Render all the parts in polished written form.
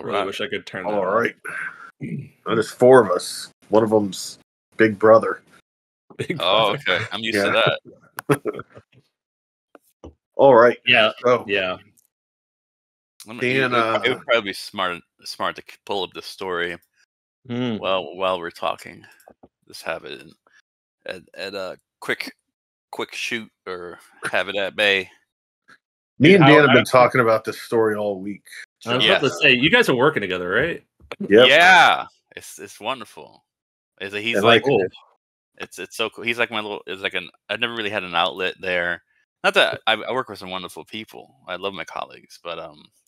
Really wish I could turn that All off. right. There's 4 of us. One of them's Big Brother. Oh, okay. I'm used to that. All right. Yeah. So, Yeah. Dan, it would probably be smart to pull up this story Hmm. while we're talking. Just have it at a quick shoot or have it at bay. me and Dan have been talking about this story all week. I was about to say, you guys are working together, right? Yep. Yeah, it's wonderful. He's And like, cool. It's so cool. He's like my little. It's like I've never really had an outlet there. Not that I work with some wonderful people. I love my colleagues, but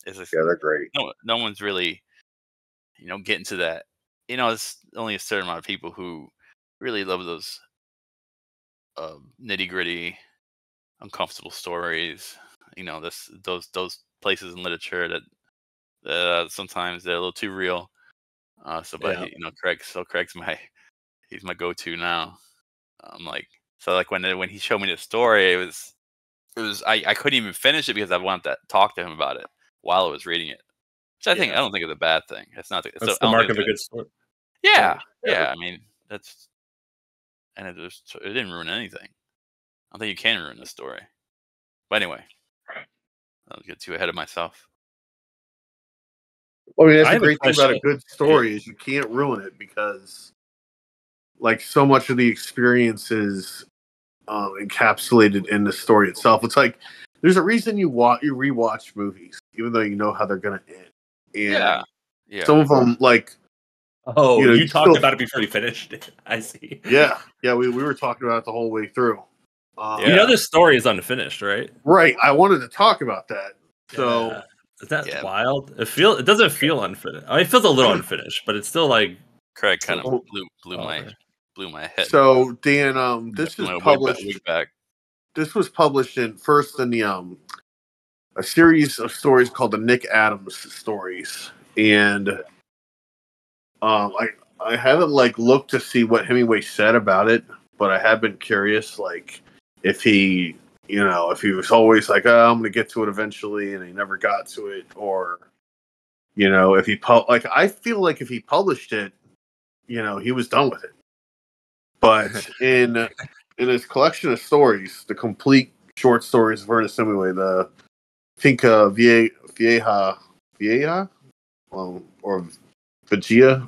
it's just, yeah, they're great. No one's really, getting to that. It's only a certain amount of people who really love those nitty gritty, uncomfortable stories. Those places in literature that sometimes they're a little too real. Craig's he's my go-to now. When he showed me the story, it was I couldn't even finish it because I wanted to talk to him about it while I was reading it. Which I don't think it's a bad thing. It's not. That's the mark of a good story. Yeah. I mean, it didn't ruin anything. I don't think you can ruin the story. But anyway, I'll get too ahead of myself. Well, I mean, that's the great thing about a good story is you can't ruin it because, like, so much of the experience is encapsulated in the story itself. It's like there's a reason you rewatch movies, even though you know how they're going to end. And yeah. Some of them, like, you talked about it before you finished it. I see. Yeah. We were talking about it the whole way through. This story is unfinished, right? Right. I wanted to talk about that. So. Is that wild? It doesn't feel unfinished. I mean, it feels a little unfinished, but it's still like Craig kind of blew my head. So Dan, this is published. This was published in the a series of stories called the Nick Adams stories, and I haven't looked to see what Hemingway said about it, but I have been curious, if he. If he was always like, oh, I'm going to get to it eventually, and he never got to it, or, if he I feel like if he published it, he was done with it. But in his collection of stories, the complete short stories of Ernest Hemingway, the Finca Vieja, or Vigia,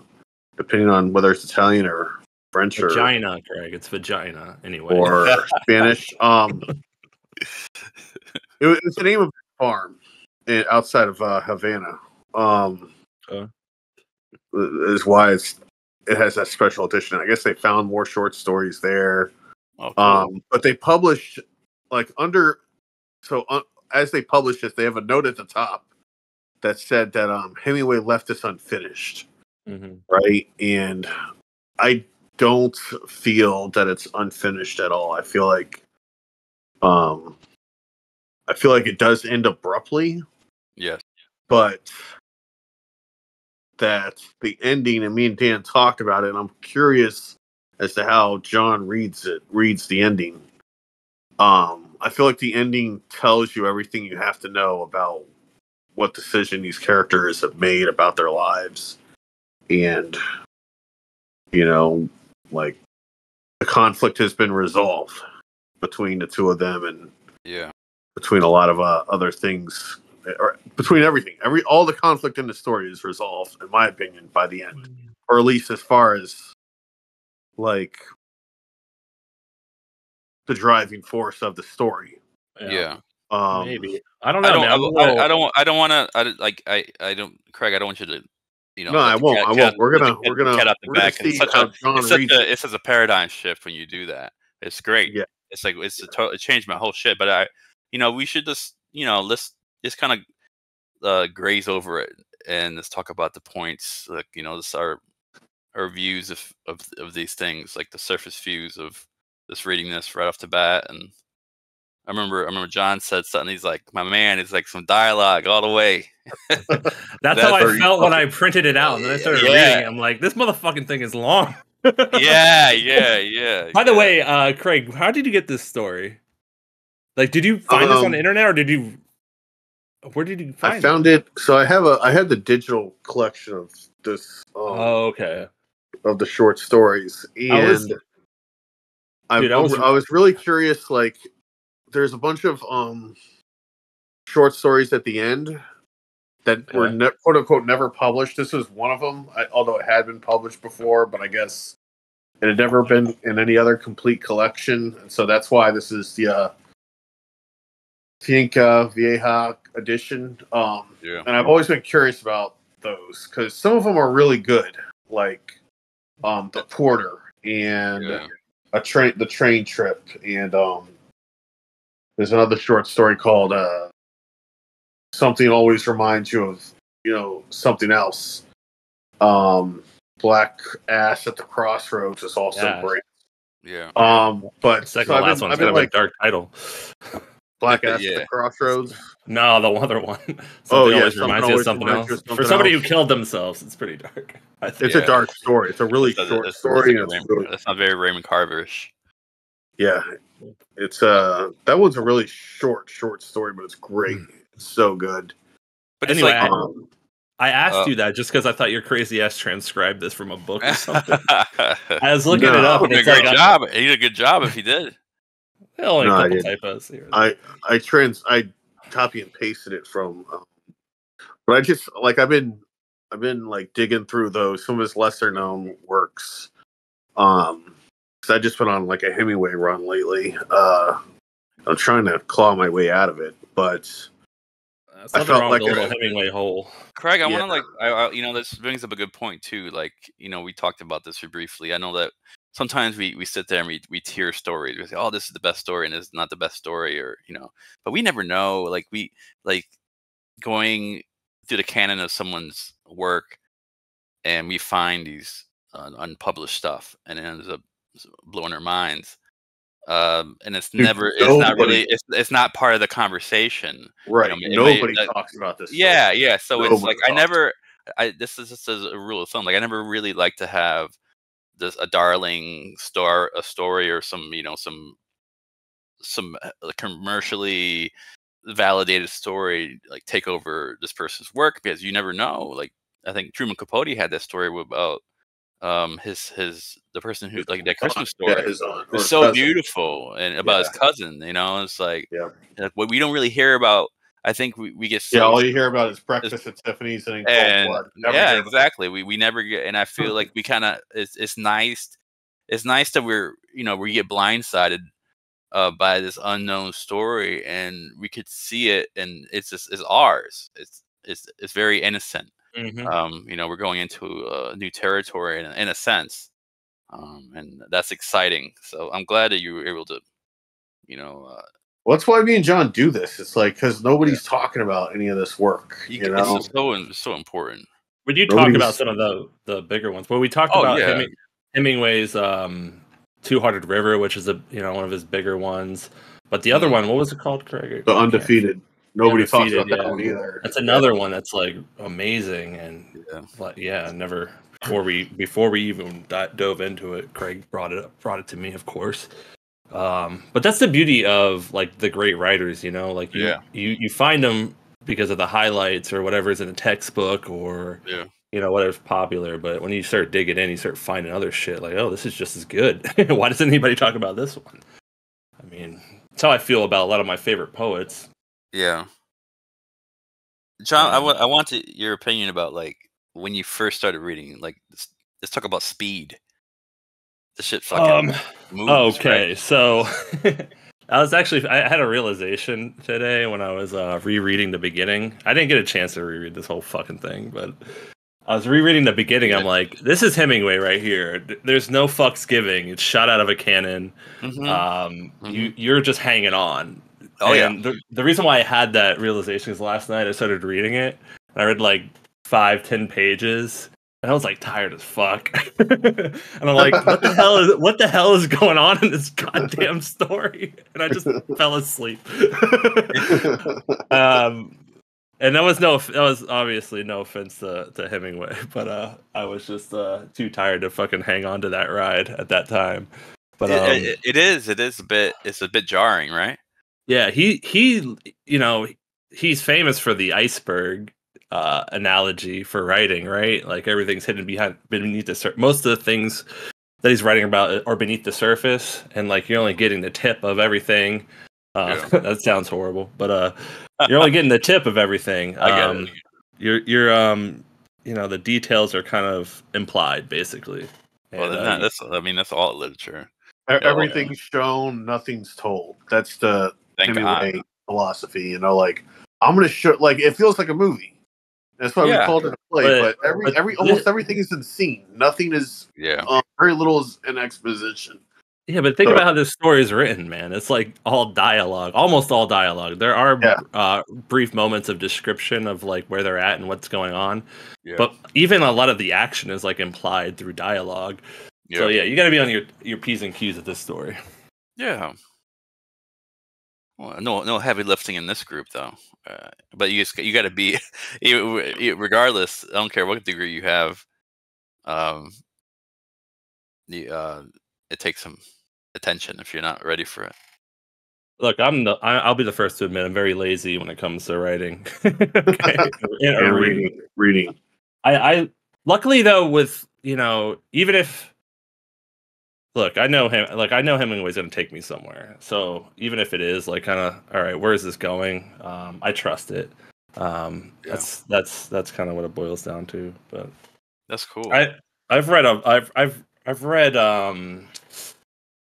depending on whether it's Italian or French vagina, Craig. It's vagina anyway, or Spanish. It's the name of a farm outside of Havana. Is why it has that special edition. I guess they found more short stories there. Oh, cool. But they published as they published it, they have a note at the top that said that Hemingway left this unfinished. Mm-hmm. Right, and I don't feel that it's unfinished at all. I feel like it does end abruptly. Yes. But that the ending, and me and Dan talked about it, and I'm curious as to how John reads the ending. I feel like the ending tells you everything you have to know about what decision these characters have made about their lives. And, the conflict has been resolved between the two of them, and between a lot of other things, or between everything. All the conflict in the story is resolved, in my opinion, by the end, or at least as far as the driving force of the story. Yeah. Maybe I don't know. I don't want to. Craig, I don't want you to. No, I won't. We're gonna see how John reads it. It's such a paradigm shift when you do that. It's great. Yeah. It changed my whole shit. But we should just let's just kind of graze over it and let's talk about the points. This our views of these things, like the surface views of just reading this right off the bat. And I remember John said something. He's like, "My man, it's like some dialogue all the way." That's how I felt when I printed it out, and then I started reading it. I'm like, this motherfucking thing is long. yeah. By the way, Craig, how did you get this story? Did you find this on the internet, or did you? Where did you find it? I found it. So I had the digital collection of this. Okay. Of the short stories, and I was really curious. Like, there's a bunch of short stories at the end that were quote unquote never published. This was one of them, although it had been published before, but I guess it had never been in any other complete collection, and so that's why this is the Finca Vieja edition. And I've always been curious about those because some of them are really good, like The Porter and the train trip, and there's another short story called Something Always Reminds You of something else. Black Ass at the Crossroads is also great. Yeah. But the second last one's kind of a dark title. Black Ass at the Crossroads. No, the other one. Always reminds you of something else. For somebody who killed themselves, it's pretty dark. It's a dark story. It's a really short story. That's not very Raymond Carverish. Yeah, it's that one's a really short story, but it's great. It's so good. But anyway, I asked you that just because I thought your crazy ass transcribed this from a book or something. I was looking it up. And it's a great job. He did a good job if he did. Only a couple typos here. I copy and pasted it from, but I just I've been like digging through some of his lesser known works. Because I just went on like a Hemingway run lately. I'm trying to claw my way out of it, but I felt like a little Hemingway hole. Craig, I want to this brings up a good point too. Like, we talked about this briefly. I know that sometimes we sit there and we tier stories. We say, "Oh, this is the best story," and it's not the best story, or But we never know. Like going through the canon of someone's work, and we find these unpublished stuff, and it ends up blowing our minds. And it's it's not part of the conversation, right? Nobody talks about this. Yeah. So it's like this is just a rule of thumb. Like, I never really like to have a darling a story or some commercially validated story like take over this person's work, because you never know. Like, I think Truman Capote had that story about the person who, like, that Christmas story was so beautiful, and about his cousin. It's like, what we don't really hear about. I think we get all you hear about is Breakfast at Tiffany's and exactly. We never get, and I feel like we kind of it's nice that we get blindsided by this unknown story, and we could see it, and it's ours. It's very innocent. Mm-hmm. We're going into new territory in a sense, and that's exciting. So I'm glad that you were able to, well, that's why me and John do this. It's like, because nobody's talking about any of this work. It's so important. We do talk about some of the bigger ones, but we talked about Hemingway's Two-Hearted River, which is one of his bigger ones. But the other one, what was it called, Craig? The Undefeated. Nobody talks about that one either. That's another one that's like amazing, and never before we even dove into it, Craig brought it to me, of course. But that's the beauty of like the great writers, like you find them because of the highlights or whatever's in a textbook or whatever's popular. But when you start digging in, you start finding other shit like, oh, this is just as good. Why doesn't anybody talk about this one? I mean, that's how I feel about a lot of my favorite poets. Yeah, John, I want your opinion about like when you first started reading. Like, let's talk about speed. The shit fucking moves. Okay, right? So I had a realization today when I was rereading the beginning. I didn't get a chance to reread this whole fucking thing, but I was rereading the beginning. I'm like, this is Hemingway right here. There's no fucks giving. It's shot out of a cannon. You're just hanging on. The reason why I had that realization is last night I started reading it. And I read like 5-10 pages. And I was like tired as fuck, and I'm like, what the hell is going on in this goddamn story? And I just fell asleep. And that was obviously no offense to Hemingway, but I was just too tired to fucking hang on to that ride at that time. But it's a bit jarring, right? Yeah, he he's famous for the iceberg analogy for writing, right? Like everything's hidden beneath the surface. Most of the things that he's writing about are beneath the surface, and like you're only getting the tip of everything. That sounds horrible, but you're only getting the tip of everything. I get it. You're the details are kind of implied, basically. Well, And, that's all literature. Everything's shown, nothing's told. That's the Hemingway philosophy. Like I'm gonna show. Like it feels like a movie. That's why we called it a play. But almost everything is in scene. Nothing is. Very little is in exposition. Yeah, but think about how this story is written, man. It's like all dialogue, almost all dialogue. There are brief moments of description of like where they're at and what's going on. Yeah. But even a lot of the action is like implied through dialogue. Yeah. So you got to be on your P's and Q's with this story. Yeah. Well, no heavy lifting in this group though. But you got to be, regardless. I don't care what degree you have. It takes some attention if you're not ready for it. Look, I'll be the first to admit I'm very lazy when it comes to writing. and reading. I luckily though with even if I know Hemingway's gonna take me somewhere. So even if it is like kind of all right, where is this going? I trust it. That's kind of what it boils down to. But that's cool. I've read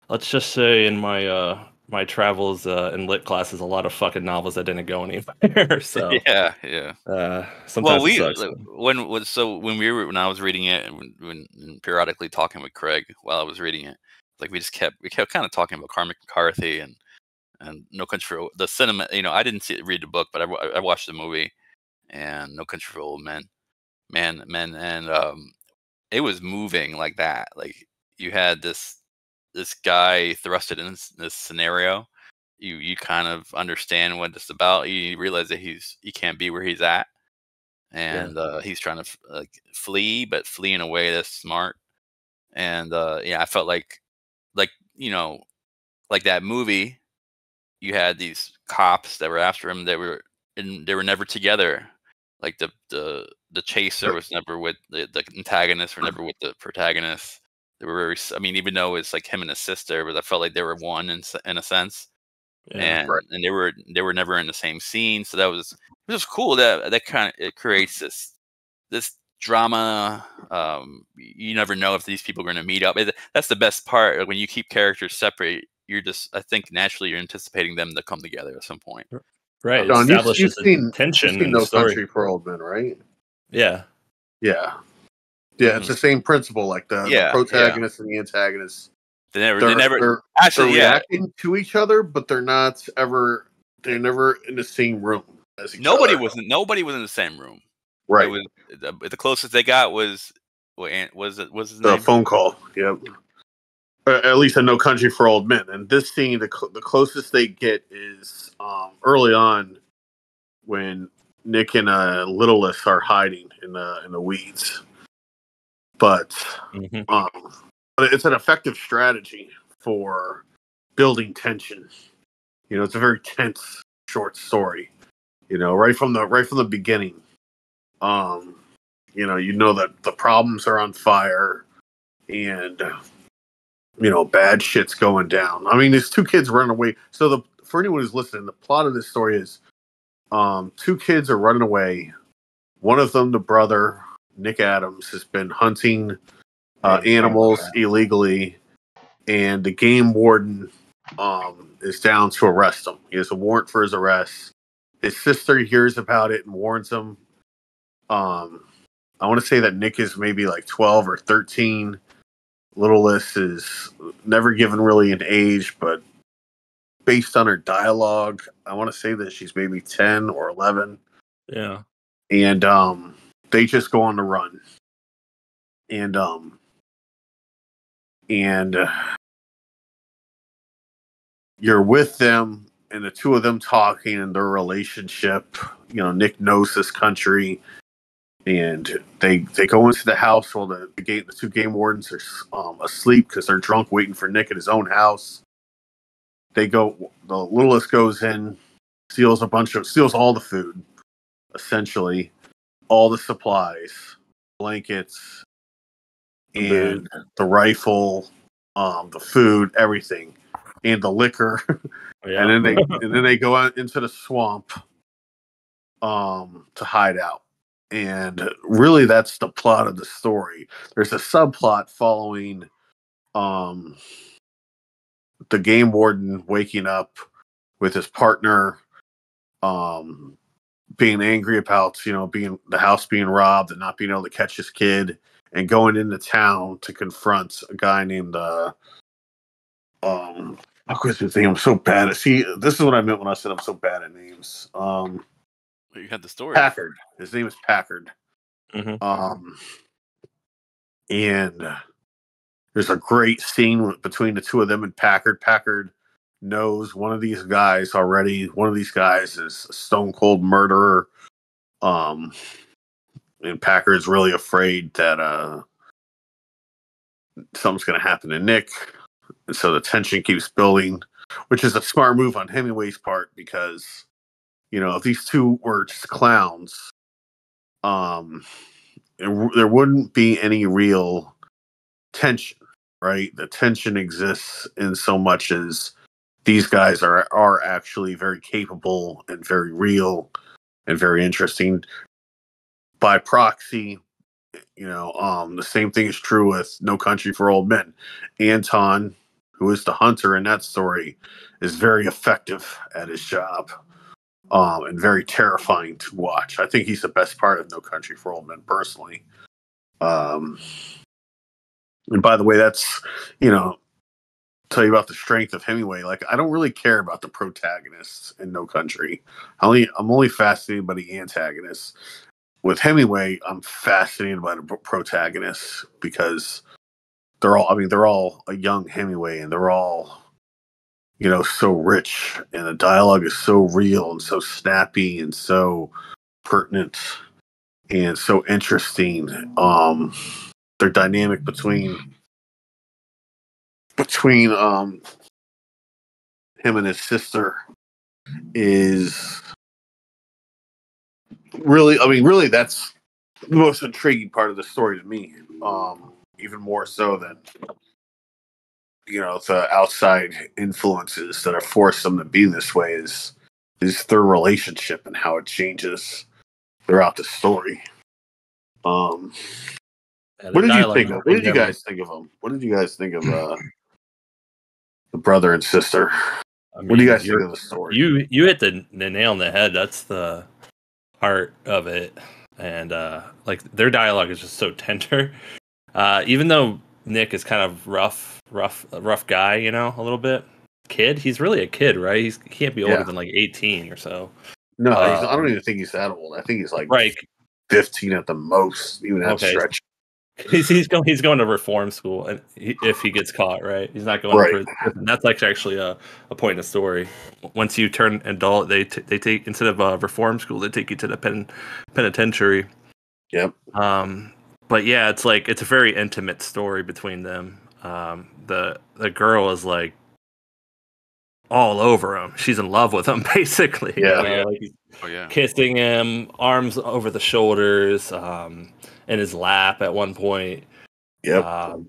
let's just say in my travels in lit classes a lot of fucking novels that didn't go anywhere. So sometimes it sucks. When I was reading it and periodically talking with Craig while I was reading it, like we kept kind of talking about Cormac McCarthy and No Country for the cinema. I didn't read the book, but I watched the movie and No Country for Old Men, and it was moving like that. Like you had this guy thrusted in this scenario. You kind of understand what it's about. You realize that he can't be where he's at, and he's trying to flee, but flee in a way that's smart. And I felt like that movie. You had these cops that were after him. They were never together. Like the chaser was never with the antagonist, or never with the protagonist. They were very. I mean, even though it's like him and his sister, but I felt like they were one in a sense. And they were never in the same scene. So it was cool that kind of it creates this drama. You never know if these people are going to meet up. That's the best part. Like, when you keep characters separate, I think naturally you're anticipating them to come together at some point. Right. John, you've seen tension in No Country for Old Men, right? Yeah. Yeah. Yeah, it's the same principle. Like the protagonist and the antagonist. They're reacting to each other, but they're never in the same room as each other. Nobody was in the same room. Right. The closest they got was his name? The phone call. Yep. At least in No Country for Old Men. And this scene, the closest they get is early on when Nick and Littlest are hiding in the weeds. But it's an effective strategy for building tension. It's a very tense short story. Right from the beginning. That the problems are on fire and bad shit's going down. I mean, these two kids running away. So for anyone who's listening, the plot of this story is two kids are running away. One of them, the brother, Nick Adams, has been hunting animals illegally, and the game warden is down to arrest him. He has a warrant for his arrest. His sister hears about it and warns him. I want to say that Nick is maybe like 12 or 13. Littlest is never given really an age, but based on her dialogue, I want to say that she's maybe 10 or 11. Yeah. And they just go on the run. And you're with them, and the two of them talking and their relationship. Nick knows this country, and they go into the house while the two game wardens are asleep because they're drunk, waiting for Nick at his own house. The Littlest goes in, steals all the food, essentially, all the supplies, blankets, and the rifle, the food, everything, and the liquor. Yeah. and then they go out into the swamp to hide out. And really that's the plot of the story. There's a subplot following the game warden waking up with his partner being angry about, being the house being robbed and not being able to catch his kid, and going into town to confront a guy named what's his name? I'm so bad at this is what I meant when I said I'm so bad at names. You had the story. Packard. His name is Packard. Mm-hmm. And there's a great scene between the two of them and Packard. Packard knows one of these guys already. One of these guys is a stone cold murderer. And Packard's really afraid that something's going to happen to Nick. And so the tension keeps building, which is a smart move on Hemingway's part, because, if these two were just clowns, there wouldn't be any real tension, right? The tension exists in so much as these guys are actually very capable and very real and very interesting. By proxy, the same thing is true with No Country for Old Men. Anton, who is the hunter in that story, is very effective at his job, and very terrifying to watch. I think he's the best part of No Country for Old Men, personally. And by the way, that's, tell you about the strength of Hemingway. Like, I don't really care about the protagonists in No Country. I'm only fascinated by the antagonists. With Hemingway, I'm fascinated by the protagonists, because they're all a young Hemingway, and they're all, so rich, and the dialogue is so real and so snappy and so pertinent and so interesting. Their dynamic between him and his sister is really that's the most intriguing part of the story to me. Even more so than the outside influences that have forced them to be this way is their relationship and how it changes throughout the story. What did you think of? What did you guys think of them? What did you guys think of the brother and sister? What do you guys think of the story? You hit the nail on the head. That's the heart of it, and like their dialogue is just so tender. Even though Nick is kind of rough guy, a little bit kid. He's really a kid, right? He can't be older than like 18 or so. No, I don't even think he's that old. I think he's like 15 at the most, even that stretch. He's going to reform school, and if he gets caught, right? He's not going to prison. That's actually a point in the story. Once you turn adult, they take, instead of reform school, they take you to the penitentiary. Yep. But yeah, it's a very intimate story between them. The girl is like all over him. She's in love with him, basically. Yeah. Kissing him, arms over the shoulders, in his lap at one point. Yep.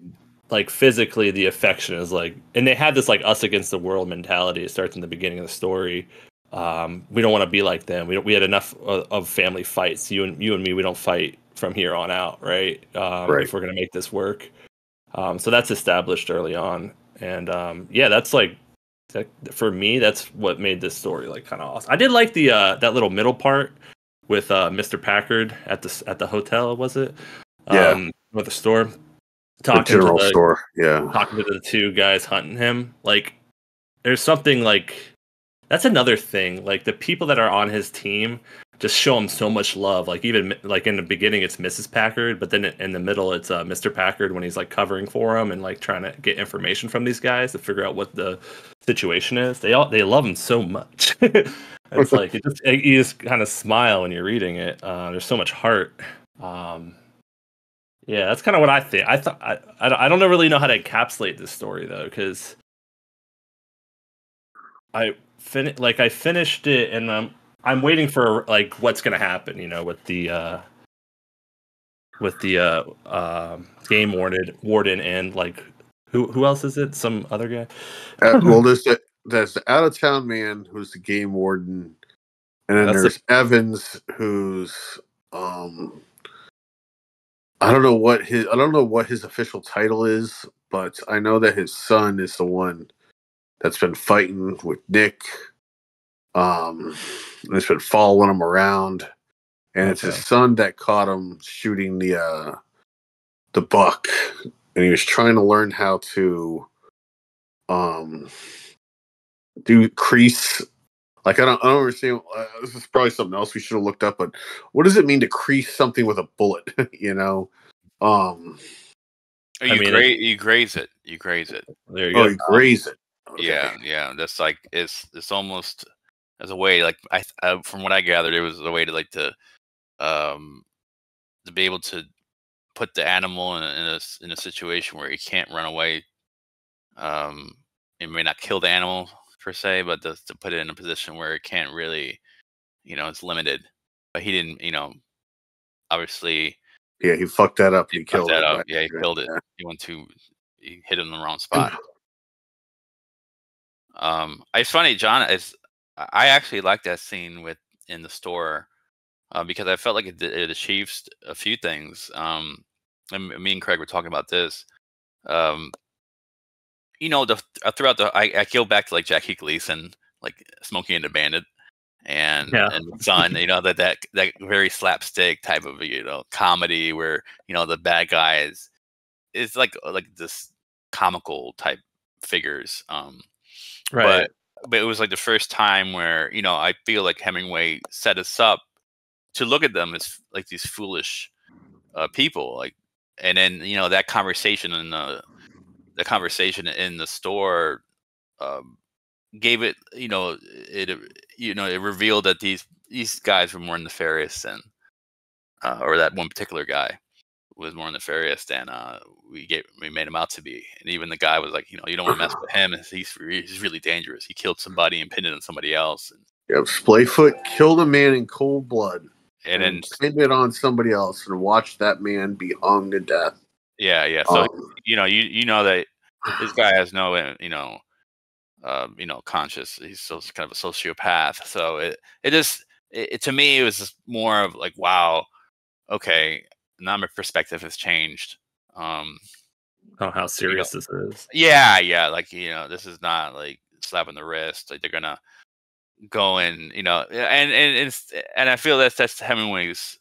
Like physically, the affection is and they had this us against the world mentality. It starts in the beginning of the story. We don't want to be like them. We had enough of family fights. You and me, we don't fight from here on out, right? If we're gonna make this work. So that's established early on, and that's for me, that's what made this story kind of awesome. I did like the that little middle part with Mr. Packard at the hotel, was it? With the store, talking to the two guys hunting him. There's something that's another thing. The people that are on his team just show him so much love. Even in the beginning, it's Mrs. Packard, but then in the middle, it's Mr. Packard when he's covering for him and trying to get information from these guys to figure out what the situation is. They love him so much. It's you just kind of smile when you're reading it. There's so much heart. That's kind of what I think. I don't really know how to encapsulate this story though, because I finished it, and I'm waiting for like what's gonna happen, with the game warden and like who else is it? Some other guy. Well, there's the out of town man who's the game warden, and then there's Evans who's I don't know what his official title is, but I know that his son is the one that's been fighting with Nick. And it's been following him around, and it's his son that caught him shooting the buck, and he was trying to learn how to do crease. Like I don't understand. This is probably something else we should have looked up. But what does it mean to crease something with a bullet? You graze it. You graze it. There you go. You graze it. Okay. Yeah. That's like it's almost as a way. Like from what I gathered, it was a way to be able to put the animal in a situation where he can't run away. It may not kill the animal per se, but to put it in a position where it can't really, it's limited. But he didn't, obviously. Yeah, he fucked that up. He killed it. Yeah, he killed it. He hit it in the wrong spot. It's funny, John. I actually like that scene in the store because I felt like it achieves a few things. And me and Craig were talking about this. Throughout I go back to like Jackie Gleason, like Smokey and the Bandit, and the Son. That very slapstick type of comedy where the bad guy is like this comical type figures. Right. But it was like the first time where I feel like Hemingway set us up to look at them as like these foolish people, like, and then that conversation in the store gave it, it revealed that these guys were more nefarious than, or that one particular guy was more nefarious than we made him out to be. And even the guy was like, you don't want to mess with him. He's really dangerous. He killed somebody and pinned it on somebody else. And, Splayfoot killed a man in cold blood and then pinned it on somebody else and watched that man be hung to death. Yeah. So you know that this guy has no conscious. He's so kind of a sociopath. So it to me it was just more of like, wow, okay, now my perspective has changed. How serious this is. Yeah. Like this is not like slap on the wrist. Like they're gonna go and and I feel that's Hemingway's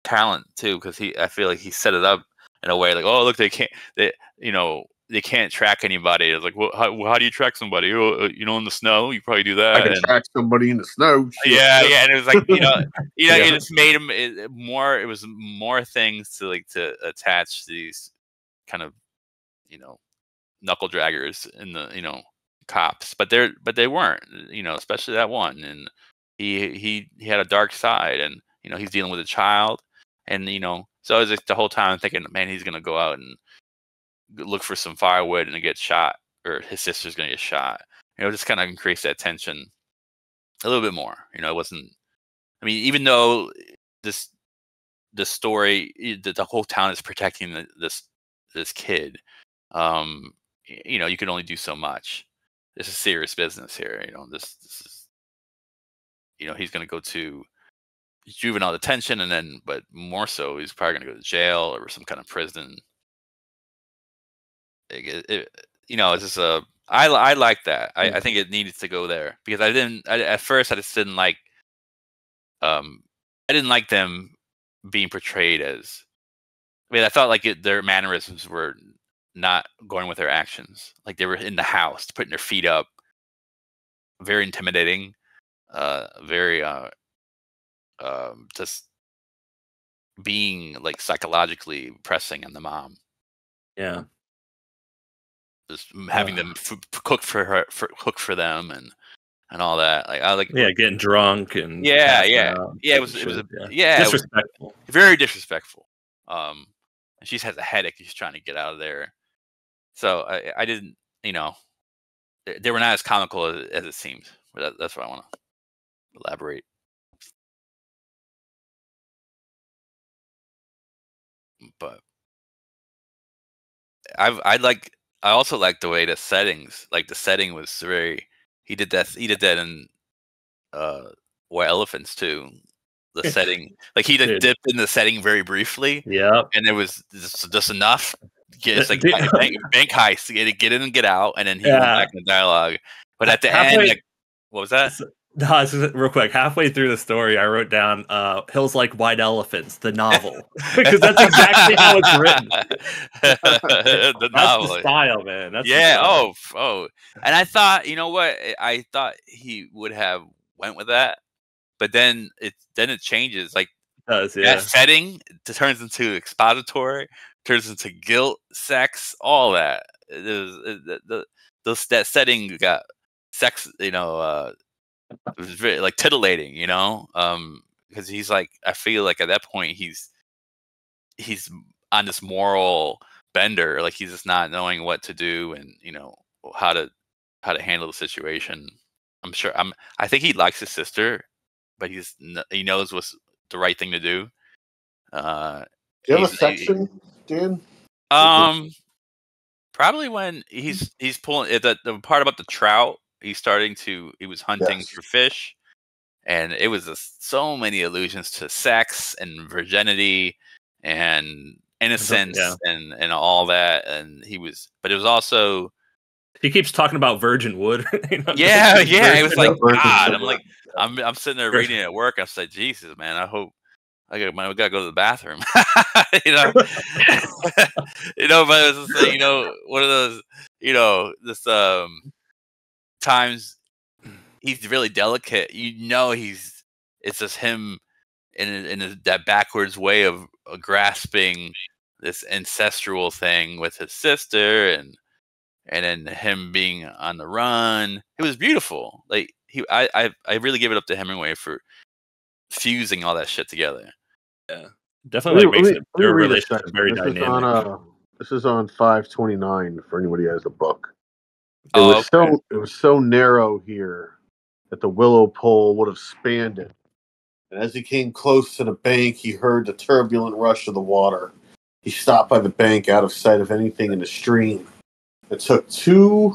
talent too, because I feel like he set it up in a way like, oh look, they can't track anybody. It's like, well, how do you track somebody? In the snow, you probably do that. I can track somebody in the snow. Yeah, and it was like, it just made him more. It was more things to attach these kind of, knuckle draggers in the, cops, but they weren't, especially that one. And he had a dark side, and he's dealing with a child, and so I was like the whole time thinking, man, he's gonna go out and look for some firewood and get shot, or his sister's gonna get shot. Just kind of increase that tension a little bit more. It wasn't. I mean, even though the story, the whole town is protecting this kid, you can only do so much. This is serious business here. This is, he's gonna go to juvenile detention, and then, but more so, he's probably gonna go to jail or some kind of prison. It's just I like that. I think it needed to go there because at first I just didn't like, I didn't like them being portrayed as, I thought like their mannerisms were not going with their actions. Like they were in the house, putting their feet up, very intimidating, very just being like psychologically pressing on the mom. Yeah. Just having them cook for them and all that. Like I like getting drunk and it was disrespectful, very disrespectful. And she has a headache. She's trying to get out of there. So I didn't, they were not as comical as it seemed. But that's what I want to elaborate. But I also like the way the settings, like the setting was very. He did that in White Elephants too. The setting, like he dipped in the setting very briefly. Yeah, and it was just enough. It's like bank heist to get in and get out, and then he went back in the dialogue. But at the end, like, what was that? No, real quick. Halfway through the story, I wrote down "Hills Like White Elephants," the novel, because that's exactly how it's written. That's the style, man. That's the style. Oh, and I thought, you know what? I thought he would have went with that, but then it changes. Like that setting turns into expository, turns into guilt, sex, all that. That setting got sex, it was very like titillating, because he's like, I feel like at that point he's on this moral bender, like he's just not knowing what to do and how to handle the situation. I think he likes his sister, but he knows what's the right thing to do. Do you have a section, Dan? Probably when he's pulling the part about the trout. He was hunting for fish, and it was so many allusions to sex and virginity and innocence and all that. And but it was also, he keeps talking about virgin wood. Yeah. It was like, God, I'm like, I'm sitting there reading it at work. I said, Jesus, man, I hope I gotta go to the bathroom. But it's just like, one of those, this times he's really delicate. It's just him in that backwards way of grasping this ancestral thing with his sister, and then him being on the run. It was beautiful. Like I really give it up to Hemingway for fusing all that shit together. Yeah, definitely makes their relationship very dynamic. This is on 529 for anybody who has a book. It was so narrow here that the willow pole would have spanned it. And as he came close to the bank, he heard the turbulent rush of the water. He stopped by the bank out of sight of anything in the stream. It took two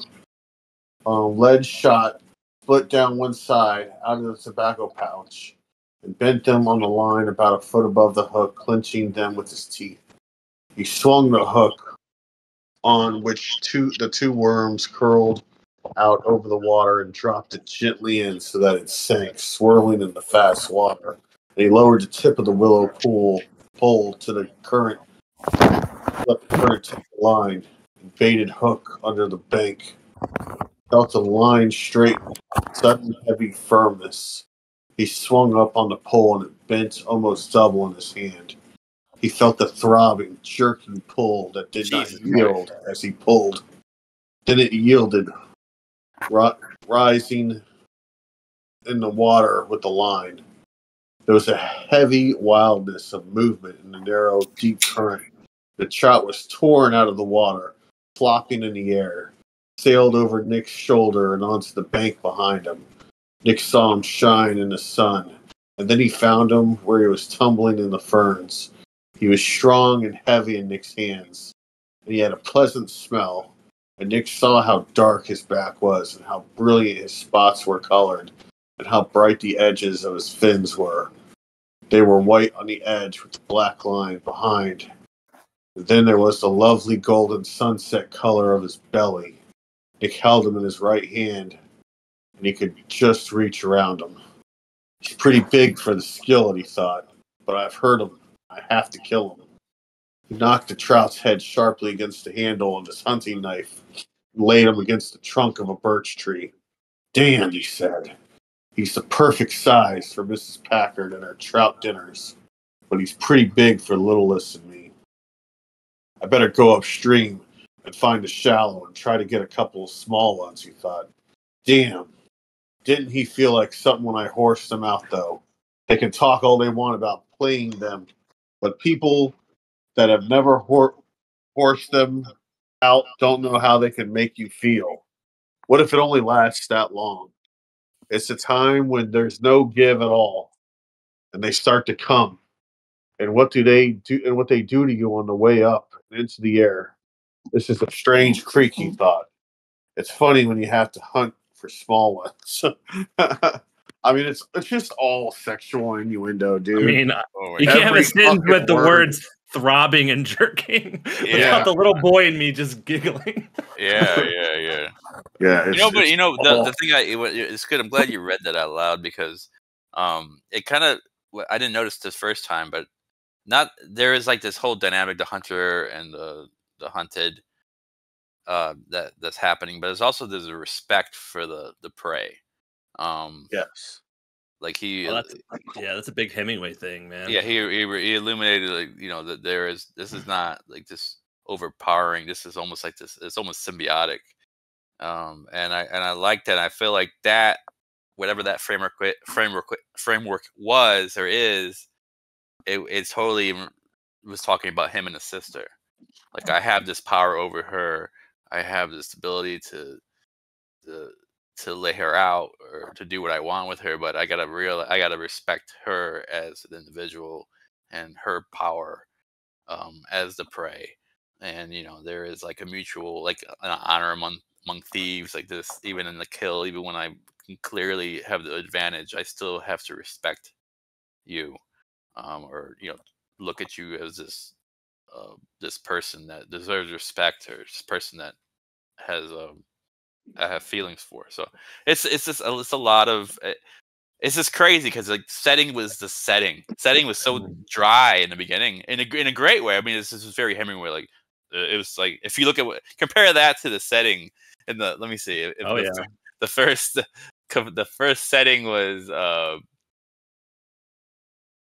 lead shot, split down one side out of the tobacco pouch, and bent them on the line about a foot above the hook, clenching them with his teeth. He swung the hook, on which the two worms curled out over the water, and dropped it gently in so that it sank, swirling in the fast water. And he lowered the tip of the willow pole to the current, let the current take the line, and baited hook under the bank. Felt the line straighten, sudden heavy firmness. He swung up on the pole, and it bent almost double in his hand. He felt the throbbing, jerking pull that did not yield as he pulled. Then it yielded, rising in the water with the line. There was a heavy wildness of movement in the narrow, deep current. The trout was torn out of the water, flopping in the air, sailed over Nick's shoulder and onto the bank behind him. Nick saw him shine in the sun, and then he found him where he was tumbling in the ferns. He was strong and heavy in Nick's hands, and he had a pleasant smell. And Nick saw how dark his back was, and how brilliant his spots were colored, and how bright the edges of his fins were. They were white on the edge with the black line behind. And then there was the lovely golden sunset color of his belly. Nick held him in his right hand, and he could just reach around him. He's pretty big for the skillet, he thought, but I've hurt him. I have to kill him. He knocked the trout's head sharply against the handle of his hunting knife and laid him against the trunk of a birch tree. Damn, he said. He's the perfect size for Mrs. Packard and her trout dinners, but he's pretty big for littlest and me. I better go upstream and find a shallow and try to get a couple of small ones, he thought. Damn. Didn't he feel like something when I horsed them out, though? They can talk all they want about playing them, but people that have never horsed them out don't know how they can make you feel. What if it only lasts that long? It's a time when there's no give at all, and they start to come. And what do they do? And what they do to you on the way up and into the air? This is a strange, creaky thought. It's funny when you have to hunt for small ones. I mean, it's just all sexual innuendo, dude. I mean, you can't have a sentence with the words throbbing and jerking without the little boy in me just giggling. Yeah. Yeah, the thing it's good. I'm glad you read that out loud because it kind of I didn't notice this first time, but there is like this whole dynamic, the hunter and the hunted that's happening, but there's a respect for the prey. Yes. Like that's a big Hemingway thing, man. Yeah, he illuminated that this is not like this overpowering. This is almost like this. It's almost symbiotic. And I like that. I feel like that whatever that framework was or is, it totally was talking about him and his sister. Like I have this power over her. I have this ability to lay her out or to do what I want with her, but I gotta respect her as an individual and her power as the prey. And there is like a mutual like an honor among thieves, like this. Even in the kill, even when I can clearly have the advantage, I still have to respect you, or look at you as this person that deserves respect, or this person that has I have feelings for. So it's a lot of it's just crazy because like setting was so dry in the beginning in a great way. I mean, this is very Hemingway. Like it was like if you look at compare that to the setting in the let me see if the first setting was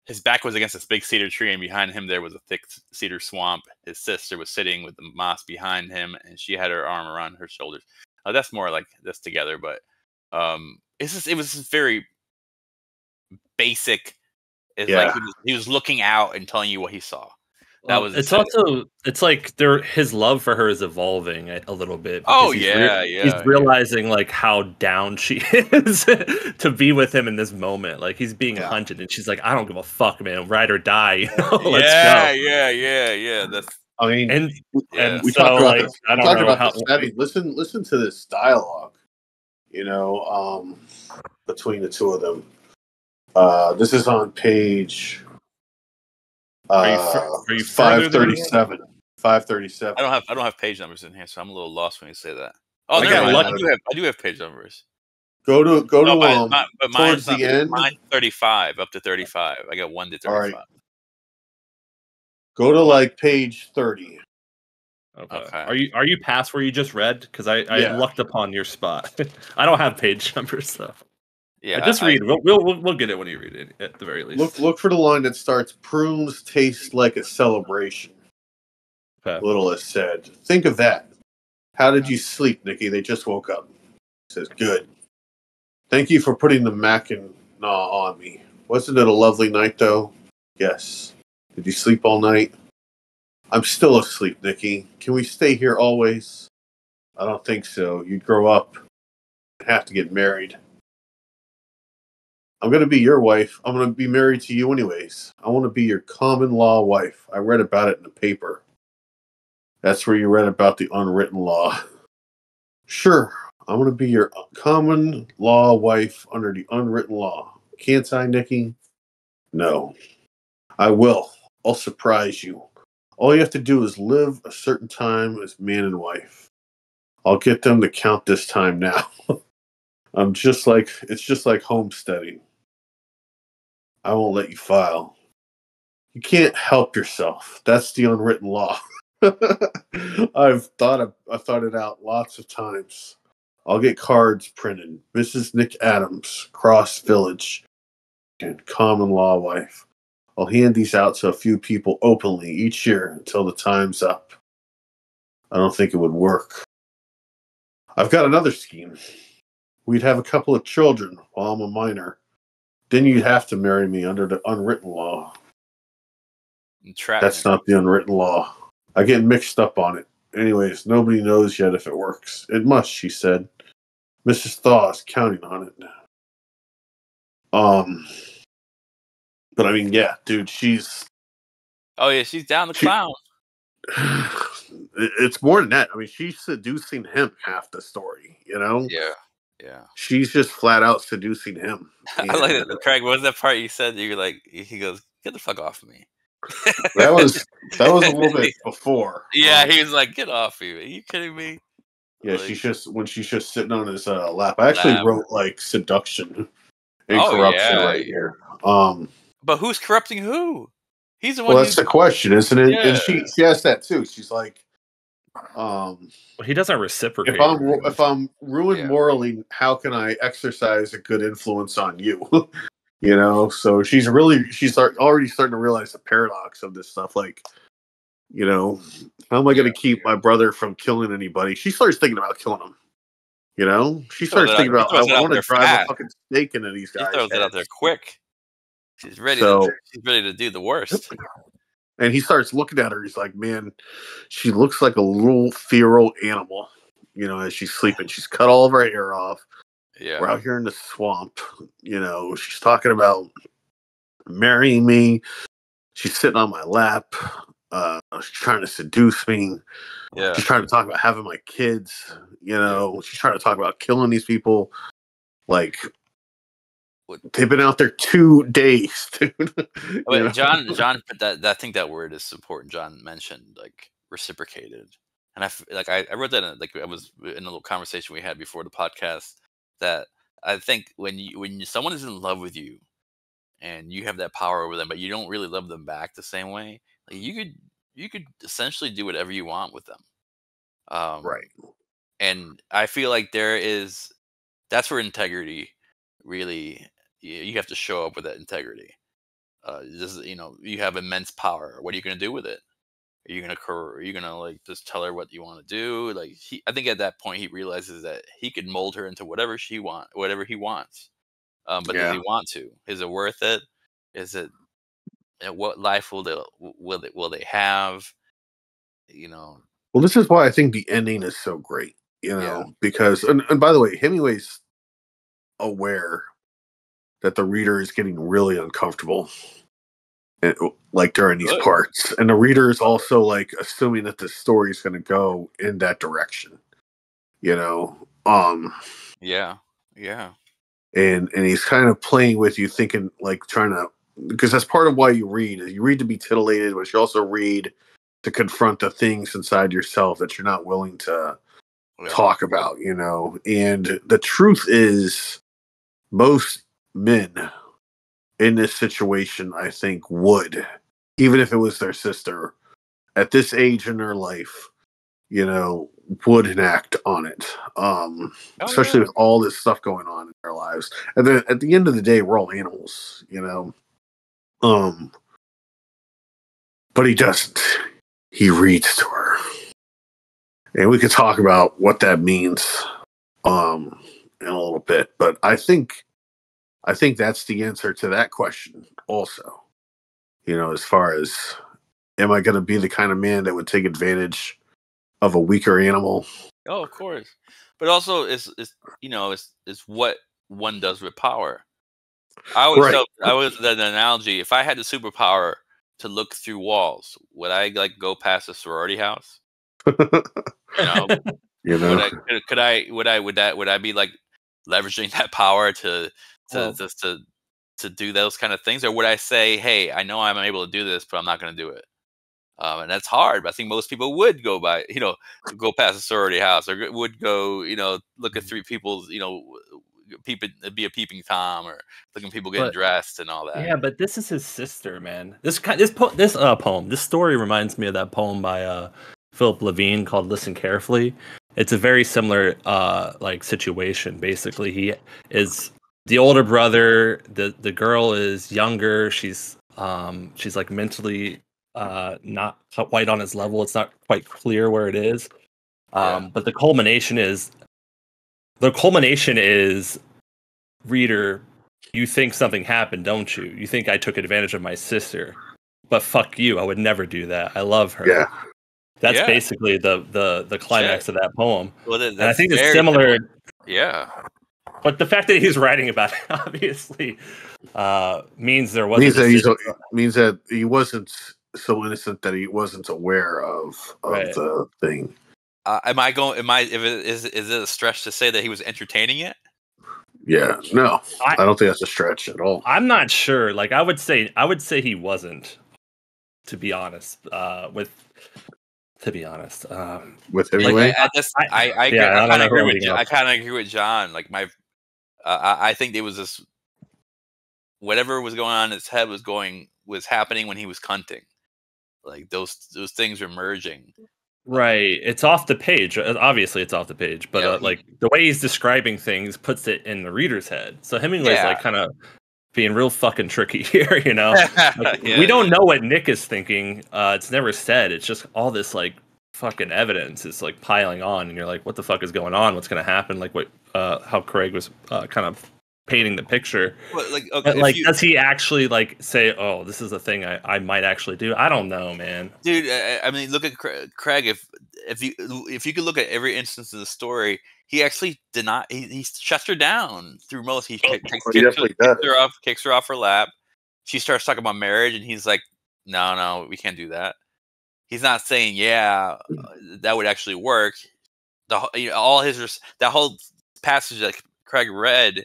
his back was against this big cedar tree, and behind him there was a thick cedar swamp. His sister was sitting with the moss behind him, and she had her arm around her shoulders. That's more like this together, but it was just very basic. It's like he was looking out and telling you what he saw. It's like his love for her is evolving a little bit. Oh he's realizing like how down she is to be with him in this moment. Like he's being hunted, and she's like, "I don't give a fuck, man. Ride or die. Let's go." Yeah. That's. I mean, and we so talked like I don't know how. Listen to this dialogue. Between the two of them. This is on page. Are you 537? 537. I don't have page numbers in here, so I'm a little lost when you say that. Oh, I do have page numbers. Go to but towards the end. Mine's 35 up to 35. I got 1 to 35. All right. Go to like page 30. Okay. Are you past where you just read? Because I lucked upon your spot. I don't have page numbers though. Yeah, just read. We'll get it when you read it at the very least. Look for the line that starts. Prunes taste like a celebration. Okay. Little is said. Think of that. How did you sleep, Nikki? They just woke up. He says, good. Thank you for putting the Mackinaw on me. Wasn't it a lovely night, though? Yes. Did you sleep all night? I'm still asleep, Nikki. Can we stay here always? I don't think so. You'd grow up and have to get married. I'm going to be your wife. I'm going to be married to you anyways. I want to be your common law wife. I read about it in the paper. That's where you read about the unwritten law. Sure, I'm going to be your common law wife under the unwritten law. Can't I, Nikki? No. I will. I'll surprise you. All you have to do is live a certain time as man and wife. I'll get them to count this time now. It's just like homesteading. I won't let you file. You can't help yourself. That's the unwritten law. I've thought it out lots of times. I'll get cards printed. Mrs. Nick Adams, Cross Village, and common law wife. I'll hand these out to a few people openly each year until the time's up. I don't think it would work. I've got another scheme. We'd have a couple of children while I'm a minor. Then you'd have to marry me under the unwritten law. That's not the unwritten law. I get mixed up on it. Anyways, nobody knows yet if it works. It must, she said. Mrs. Thaw is counting on it. But I mean, yeah, dude, she's. Oh yeah, she's down the clown. It's more than that. I mean, she's seducing him half the story. You know. Yeah. Yeah. She's just flat out seducing him. I like it. Craig, what was that part you said? You were like, he goes, "Get the fuck off me." that was a little bit before. Yeah, he was like, "Get off me! Are you kidding me?" Yeah, like, she's just sitting on his lap. I actually wrote like seduction and corruption right here. But who's corrupting who? He's the one. Well, that's the question, isn't it? Yeah. And she asked that too. She's like, well, he doesn't reciprocate. If I'm ruined morally, how can I exercise a good influence on you? You know, so she's already starting to realize the paradox of this stuff. Like, you know, how am I going to keep my brother from killing anybody? She starts thinking about killing him. You know, she starts thinking about, I want to drive a fucking stake into these guys. She throws it out there quick. She's ready to do the worst. And he starts looking at her. He's like, man, she looks like a little feral animal, you know, as she's sleeping. She's cut all of her hair off. Yeah. We're out here in the swamp. You know, she's talking about marrying me. She's sitting on my lap. She's trying to seduce me. Yeah. She's trying to talk about having my kids. You know, she's trying to talk about killing these people. Like, they've been out there 2 days, dude. Wait, John, I think that word is important. John mentioned like reciprocated, and I wrote that I was in a little conversation we had before the podcast. That I think when someone is in love with you, and you have that power over them, but you don't really love them back the same way, like you could essentially do whatever you want with them. Right. And I feel like that's where integrity really. You have to show up with that integrity. You have immense power. What are you going to do with it? Are you gonna like just tell her what you want to do? Like I think at that point he realizes that he could mold her into whatever he wants. But does he want to? Is it worth it? Is it? What life will they have? You know. Well, this is why I think the ending is so great. You know, because and by the way, Hemingway's aware that the reader is getting really uncomfortable, like during these parts, and the reader is also like assuming that the story is going to go in that direction. You know, yeah, and he's kind of playing with you, thinking like trying to, because that's part of why you read. You read to be titillated, but you also read to confront the things inside yourself that you're not willing to talk about. You know, and the truth is, most men in this situation, I think, would, even if it was their sister, at this age in their life, you know, would enact on it. Especially with all this stuff going on in their lives. And then at the end of the day, we're all animals, you know. But he doesn't. He reads to her. And we could talk about what that means in a little bit. But I think that's the answer to that question also. You know, as far as, am I going to be the kind of man that would take advantage of a weaker animal? Oh, of course. But also, it's what one does with power. I always that analogy. If I had the superpower to look through walls, would I like go past a sorority house? You know, would I be like leveraging that power to do those kind of things, or would I say, hey, I know I'm able to do this, but I'm not going to do it? And that's hard. But I think most people would go past a sorority house, or would go, look at three people's, be a peeping Tom, or looking at people getting dressed and all that. Yeah, but this is his sister, man. This poem, this story reminds me of that poem by Philip Levine called "Listen Carefully." It's a very similar like situation. Basically, he is the older brother. The girl is younger. She's like mentally not quite on his level. It's not quite clear where it is. But the culmination is, reader, you think something happened, don't you? You think I took advantage of my sister, but fuck you. I would never do that. I love her. Yeah. That's basically the climax of that poem. Well, and I think it's similar. Yeah. But the fact that he's writing about it obviously means there was means that he wasn't so innocent that he wasn't aware of the thing. Is it a stretch to say that he was entertaining it? Yeah, no, I don't think that's a stretch at all. I'm not sure. Like, I would say he wasn't, to be honest. With Hemingway, I kind of agree with John. Like I think it was this. Whatever was going on in his head was happening when he was cunting. Like those things were merging. Right. It's off the page. Obviously, it's off the page. But like the way he's describing things puts it in the reader's head. So Hemingway's like kind of being real fucking tricky here, you know? Like, we don't know what Nick is thinking. It's never said. It's just all this like fucking evidence is like piling on, and you're like, what the fuck is going on? What's going to happen? Like how Craig was kind of painting the picture. But does he actually like say, oh, this is a thing I might actually do? I don't know, man. Dude, I mean, look at Craig. If you could look at every instance of the story, he actually did not. He shuts her down through most. He kicks her off her lap. She starts talking about marriage, and he's like, "No, we can't do that." He's not saying, "Yeah, that would actually work." That whole passage that Craig read,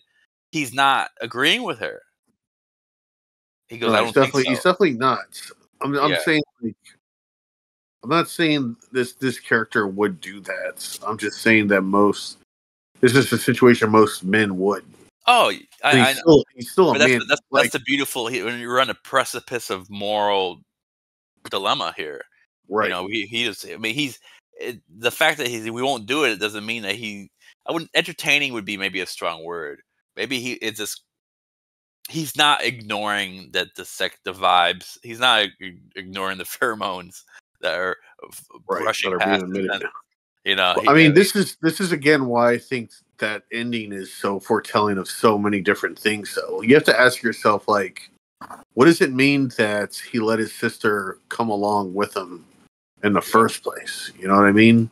he's not agreeing with her. He goes, "I don't think so." He's definitely not. I'm saying, like, I'm not saying this character would do that. I'm just saying that this is a situation most men would. Oh, he's still a man. That's the beautiful. When you're on a precipice of moral dilemma here, right? You know, he is. I mean, the fact that we won't do it doesn't mean that he. I wouldn't. Entertaining would be maybe a strong word. Maybe he's not ignoring the vibes. He's not ignoring the pheromones that are rushing past. You know, I mean, this is again why I think that ending is so foretelling of so many different things. So you have to ask yourself, like, what does it mean that he let his sister come along with him in the first place? You know what I mean?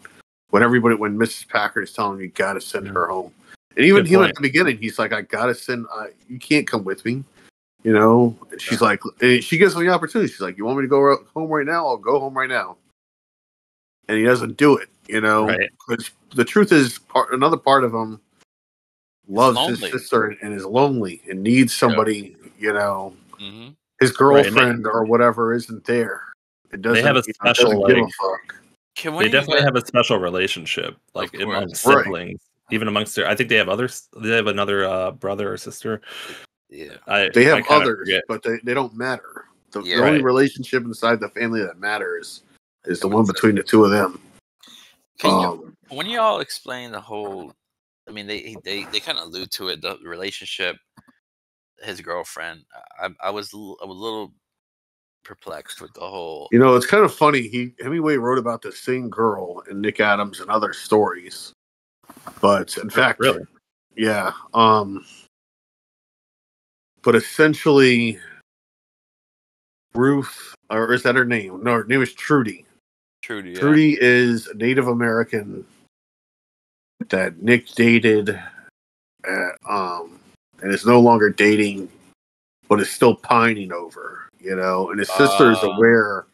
When Mrs. Packard is telling him you got to send her home, and even him at the beginning, he's like, I got to send. You can't come with me. You know, and she's like, and she gives him the opportunity. She's like, you want me to go home right now? I'll go home right now. And he doesn't do it, you know. Right. Because the truth is, another part of him loves his sister and is lonely and needs somebody, you know. Mm-hmm. His girlfriend or whatever isn't there. It doesn't. They have a special give a fuck. They definitely have a special relationship, like among siblings, even amongst their. I think they have others. They have another brother or sister. Yeah, they have others, but they don't matter. The only relationship inside the family that matters is the one between the two of them. When you all explain the whole, I mean, they kind of allude to it. The relationship, his girlfriend. I was a little perplexed with the whole. You know, it's kind of funny. Hemingway wrote about the same girl in Nick Adams and other stories, but in fact, really, yeah. But essentially, Ruth, or is that her name? No, her name is Trudy. Trudy is a Native American that Nick dated, and is no longer dating, but is still pining over. You know, and his sister is aware.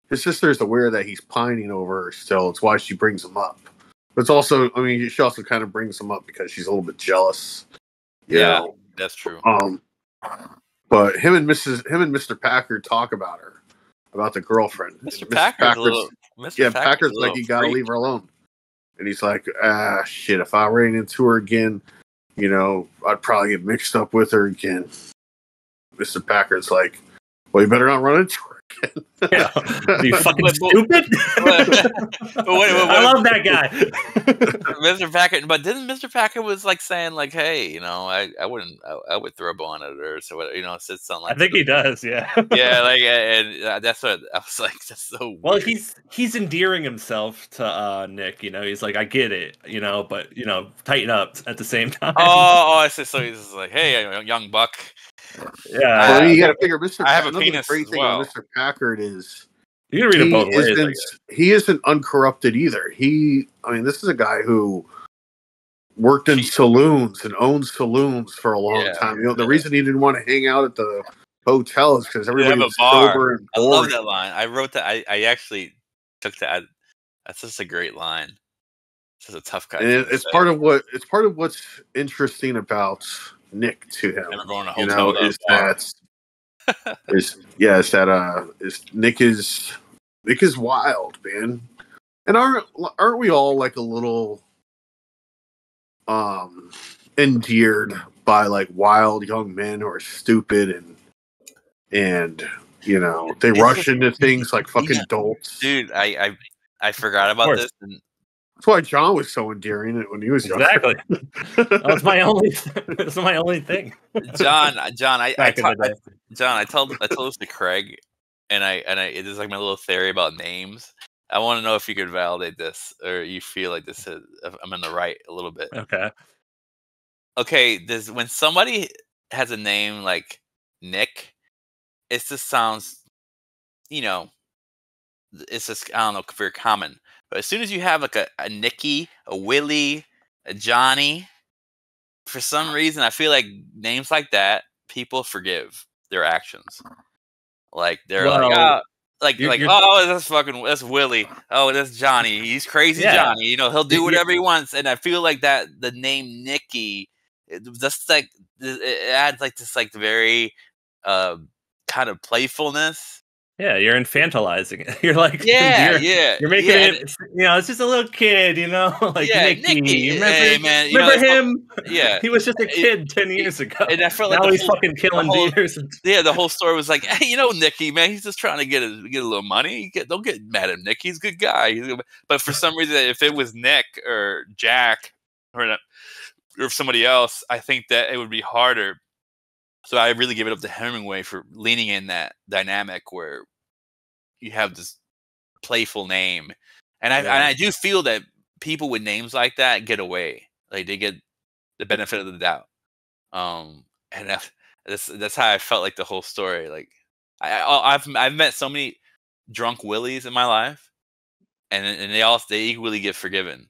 His sister is aware that he's pining over her still. It's why she brings him up. But it's also, I mean, she also kind of brings him up because she's a little bit jealous. You know? That's true. But him and Mr. Packard talk about her, about the girlfriend. Mr. Packard's Packard's like, you gotta leave her alone. And he's like, shit, if I ran into her again, you know, I'd probably get mixed up with her again. Mr. Packard's like, well, you better not run into her again. Yeah. Are you fucking stupid? I love that guy. Mr. Packard, but didn't Mr. Packard was like saying like, hey, you know, I would throw a bone at her, so you know, said something like I think he does, yeah. Yeah, like, and that's what I was like, that's so well, weird. he's endearing himself to Nick, you know, he's like, I get it, you know, but you know, tighten up at the same time. I see. So he's just like, hey, young buck. Yeah, well, you got to figure. I have a penis. The great thing on Mr. Packard is you can read it both ways. He isn't uncorrupted either. I mean, this is a guy who worked in saloons and owned saloons for a long time. You know, the reason he didn't want to hang out at the hotel is because everybody was sober and boring. I love that line. I wrote that. I actually took that. That's just a great line. This is a tough guy. And it's part of what's interesting about Nick to him. Never going to a hotel Nick is wild, man. And aren't we all like a little endeared by like wild young men who are stupid and you know they rush into things like fucking dolts. Dude, I forgot about this. And that's why John was so endearing when he was young. Exactly. That was my only thing. John, I told this to Craig, and it is like my little theory about names. I want to know if you could validate this, or you feel like this is I'm in the right a little bit. Okay. When somebody has a name like Nick, it just sounds, it's just, I don't know, very common. But as soon as you have like a Nicky, a Willie, a Johnny, for some reason, I feel like names like that, people forgive their actions. Like they're that's Willie. Oh, that's Johnny. He's crazy, Johnny. You know, he'll do whatever he wants. And I feel like that the name Nicky, it adds like this like very kind of playfulness. Yeah, you're infantilizing it. You're like, you're making it. It's just a little kid, like Nicky. Remember him? Yeah, he was just a kid 10 years ago. And I felt like now he's fucking killing deers. The whole story was like, hey, Nicky, man, he's just trying to get a little money. Don't get mad at Nick. He's a good guy. But for some reason, if it was Nick or Jack or somebody else, I think that it would be harder. So I really give it up to Hemingway for leaning in that dynamic where you have this playful name, and I do feel that people with names like that get away, like they get the benefit of the doubt. And that's how I felt like the whole story. Like I've met so many drunk Willies in my life, and they equally get forgiven,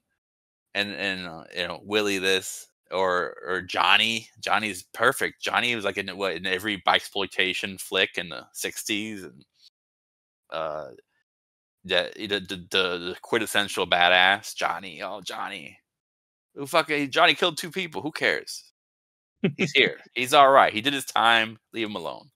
and Willie this. Or Johnny. Johnny's perfect. Johnny was like in every bikesploitation flick in the 60s, and the quintessential badass Johnny. Oh, Johnny, Johnny killed 2 people. Who cares? He's here. He's all right. He did his time. Leave him alone.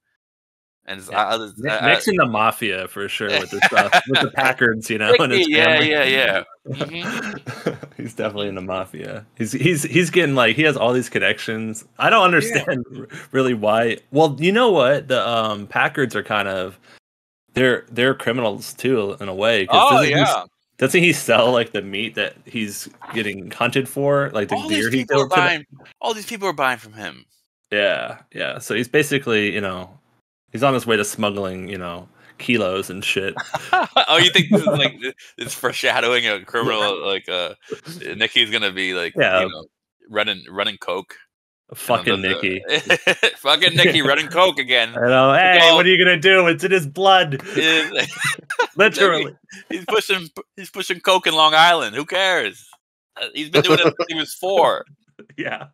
And Nick's in the mafia for sure with the stuff with the Packards, and his family. Yeah. Mm-hmm. He's definitely in the mafia. He's getting like he has all these connections. I don't understand really why. Well, you know what? The Packards are kind of they're criminals too in a way. Doesn't he sell like the meat that he's getting hunted for, like the deer he killed? All these people are buying from him. Yeah. So he's basically he's on his way to smuggling, kilos and shit. Oh, you think this is like it's foreshadowing a criminal like Nicky's gonna be like running coke? Fucking Nicky. Fucking Nicky running coke again. I know. Hey, what are you gonna do? It's in his blood. Literally. He's pushing coke in Long Island. Who cares? He's been doing it since he was 4. Yeah.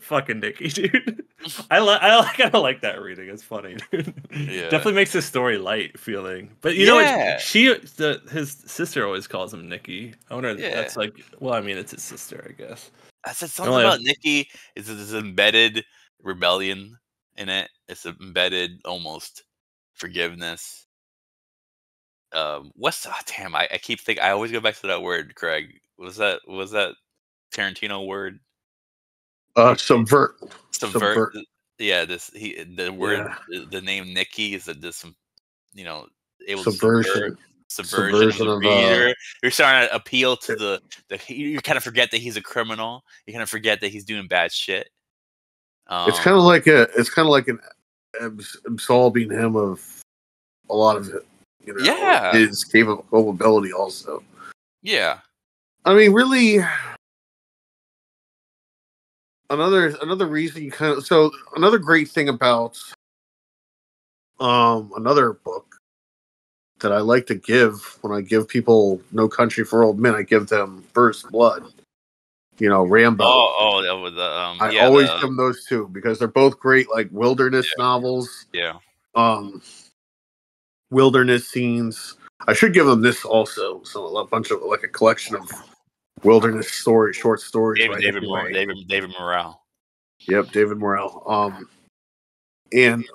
Fucking Nicky, dude. I kind of like that reading. It's funny, dude. Yeah. Definitely makes the story light feeling. But you know what? His sister always calls him Nicky. I wonder if that's like, well, I mean, it's his sister, I guess. I said something about Nicky is this embedded rebellion in it. It's embedded almost forgiveness. I keep thinking. I always go back to that word, Craig. Was that Tarantino word? Subvert. Yeah, the name Nicky is this, able subversion. Subversion of the reader. You're starting to appeal to you kind of forget that he's a criminal. You kind of forget that he's doing bad shit. It's kind of like an absolving him of a lot of it. His capability also. Yeah. I mean, really. Another reason another great thing about another book that I like to give when I give people No Country for Old Men, I give them First Blood. Rambo. That was I always give them those two because they're both great, like wilderness novels. Yeah. Wilderness scenes. I should give them this also. So a bunch of a collection of wilderness short stories. David Morrell. Yep, David Morrell. And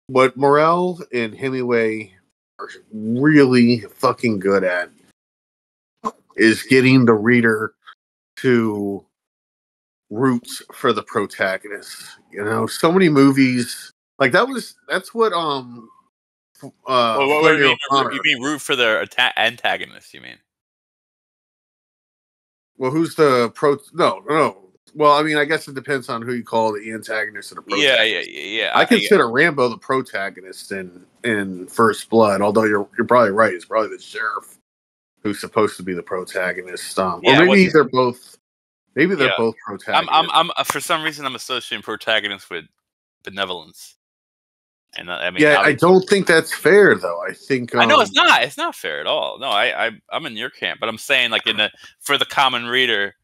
what Morrell and Hemingway are really fucking good at is getting the reader to root for the protagonist. So many movies like that's what you mean root for the antagonist, you mean? Well, who's the no. Well, I mean, I guess it depends on who you call the antagonist or the protagonist. Yeah. I consider Rambo the protagonist in First Blood, although you're probably right. It's probably the sheriff who's supposed to be the protagonist. Or maybe they're both. Maybe they're both protagonists. I'm for some reason I'm associating protagonist with benevolence. And I don't think that's fair, though. I think I know it's not. It's not fair at all. No, I'm in your camp, but I'm saying like for the common reader,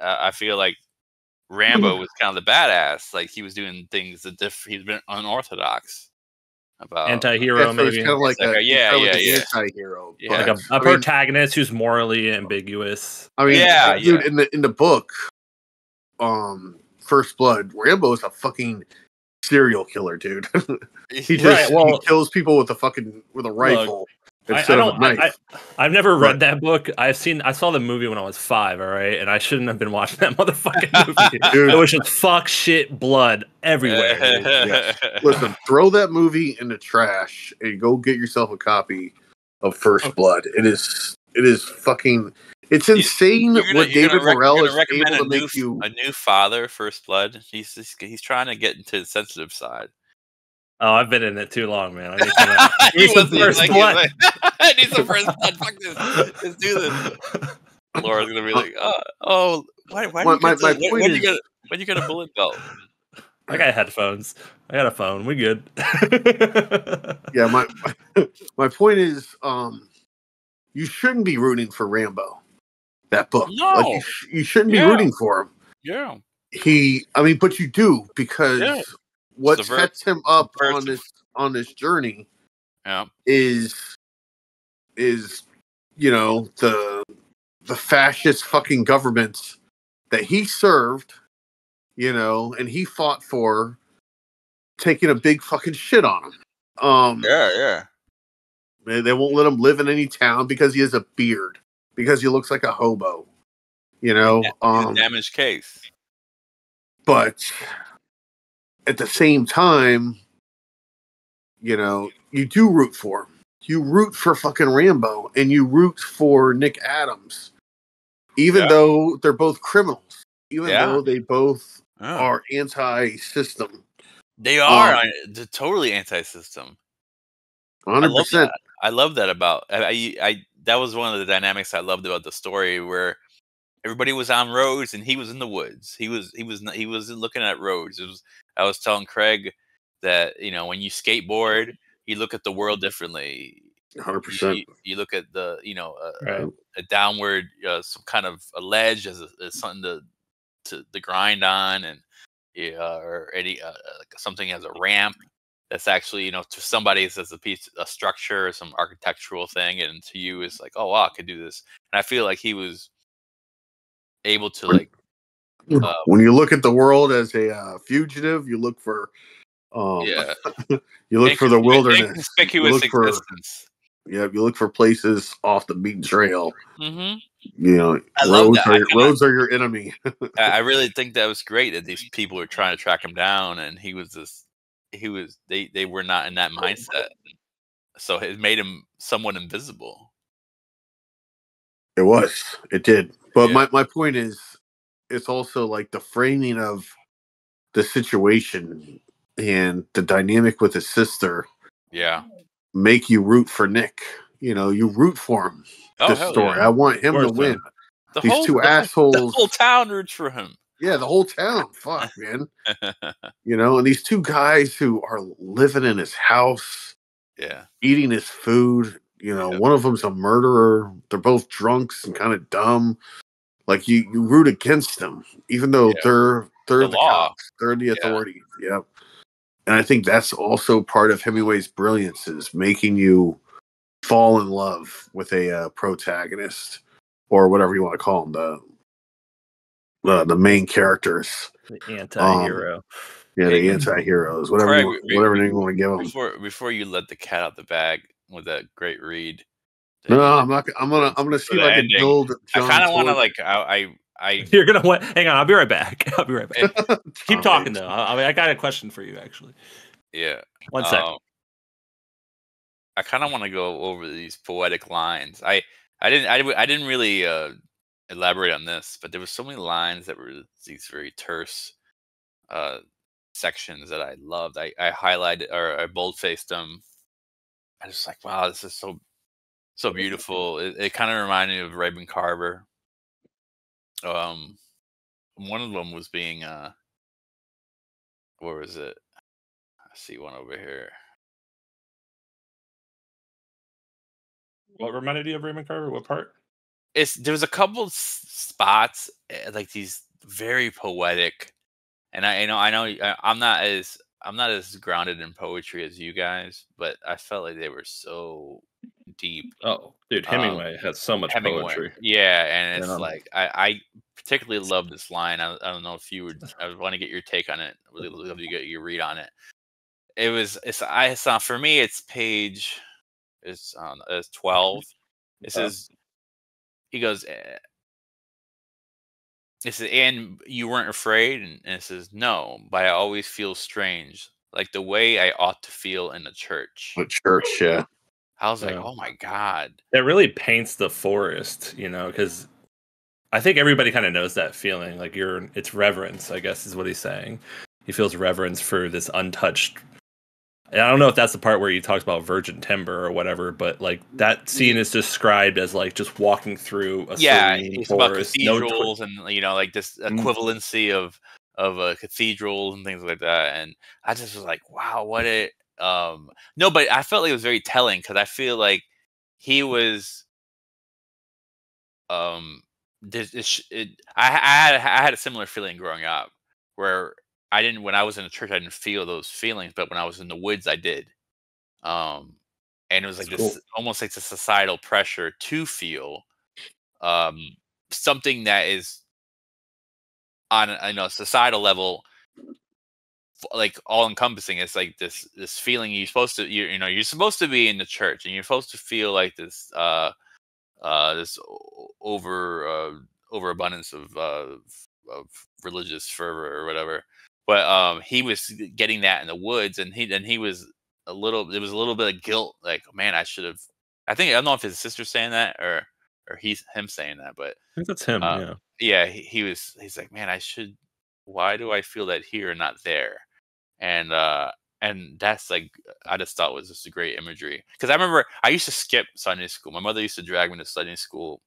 I feel like Rambo was kind of the badass. Like he was doing things that he's been unorthodox about. Anti-hero, maybe. It's kind of like an anti-hero, like a protagonist who's morally ambiguous. I mean, dude, in the book, First Blood, Rambo is a fucking serial killer, dude. he kills people with a rifle instead of a knife. I've never read that book. I saw the movie when I was 5, all right, and I shouldn't have been watching that motherfucking movie. Dude. It was just fuck, shit, blood everywhere. Yes. Listen, throw that movie in the trash and go get yourself a copy of First Blood. It is fucking. It's insane what David Morrell is able to make you a new father. First Blood. He's trying to get into the sensitive side. Oh, I've been in it too long, man. I need some First Blood. I need some First Blood. Fuck this. Let's do this. Laura's gonna be like, why when you get a bullet belt? I got headphones. I got a phone. We good. Yeah, my point is, you shouldn't be rooting for Rambo. That book. No, you shouldn't be rooting for him. Yeah. But you do because what sets him up on this journey is the fascist fucking governments that he served, and he fought for, taking a big fucking shit on him. They won't let him live in any town because he has a beard, because he looks like a hobo. He's a damaged case. But at the same time, you do root for him. You root for fucking Rambo, and you root for Nick Adams, even though they're both criminals, even though they both are anti-system. They are totally anti-system. 100%. I love that about that was one of the dynamics I loved about the story, where everybody was on roads and he was in the woods. He wasn't looking at roads. I was telling Craig that when you skateboard, you look at the world differently. 100%. You look at the a downward some kind of a ledge as something to grind on, and or any like something as a ramp. That's actually, to somebody it's as a structure, some architectural thing, and to you it's like, oh wow, I could do this. And I feel like he was able to when you look at the world as a fugitive, you look for you look for the wilderness. Inconspicuous existence. You look for places off the beaten trail. Mm-hmm. Roads are your enemy. I really think that was great that these people were trying to track him down, and they were not in that mindset, so it made him somewhat invisible. It did. But my point is, it's also like the framing of the situation and the dynamic with his sister make you root for Nick. You root for him. This story, I want him to win. These two assholes. The whole town roots for him. Yeah, the whole town. Fuck, man. And these two guys who are living in his house, eating his food. One of them's a murderer. They're both drunks and kind of dumb. Like you root against them, even though they're the law. cops, they're the authority. Yeah. And I think that's also part of Hemingway's brilliance, is making you fall in love with a protagonist, or whatever you want to call them, the main characters, the anti-hero. The anti-heroes, whatever name you want to give them. Before you let the cat out the bag with that great read. No, I'm not. I'm gonna see if I can build. I kind of want to You're gonna what? Hang on, I'll be right back. Keep talking though. I got a question for you actually. Yeah. 1 second. I kind of want to go over these poetic lines. I didn't really elaborate on this, but there were so many lines that were these very terse sections that I loved. I highlighted, or I bold-faced them. I was like, wow, this is so beautiful. It kind of reminded me of Raymond Carver. One of them was being where was it? I see one over here. What reminded you of Raymond Carver? What part? There was a couple spots, like these very poetic, and I know I'm not as grounded in poetry as you guys, but I felt like they were so deep. Oh, dude, Hemingway has so much poetry. Yeah, and it's like I particularly love this line. I don't know if you would. I want to get your take on it. Really love to get your read on it. I saw, for me, it's page. It's 12. It says, he goes, it says, and you weren't afraid? And it says, no, but I always feel strange, like the way I ought to feel in a church. A church, yeah. I was like, oh my God. It really paints the forest, because I think everybody kind of knows that feeling. Like it's reverence, I guess, is what he's saying. He feels reverence for this untouched. And I don't know if that's the part where he talks about virgin timber or whatever, but like that scene is described as like just walking through a serene forest. About cathedrals and like this equivalency of cathedrals and things like that. And I just was like, wow, what it. No, but I felt like it was very telling, because I feel like he was. I had a similar feeling growing up, where when I was in the church, I didn't feel those feelings, but when I was in the woods, I did. And it was like this, almost like the societal pressure to feel something that is on a societal level, like all encompassing. It's like this feeling you're supposed to be in the church, and you're supposed to feel like this this overabundance of religious fervor or whatever. But he was getting that in the woods, and he was there was a little bit of guilt, like, man, I should have. I don't know if his sister's saying that or him saying that, but I think that's him. Yeah. He's like, man, I should. Why do I feel that here and not there? And that's like, I just thought was just a great imagery, because I remember I used to skip Sunday school. My mother used to drag me to Sunday school,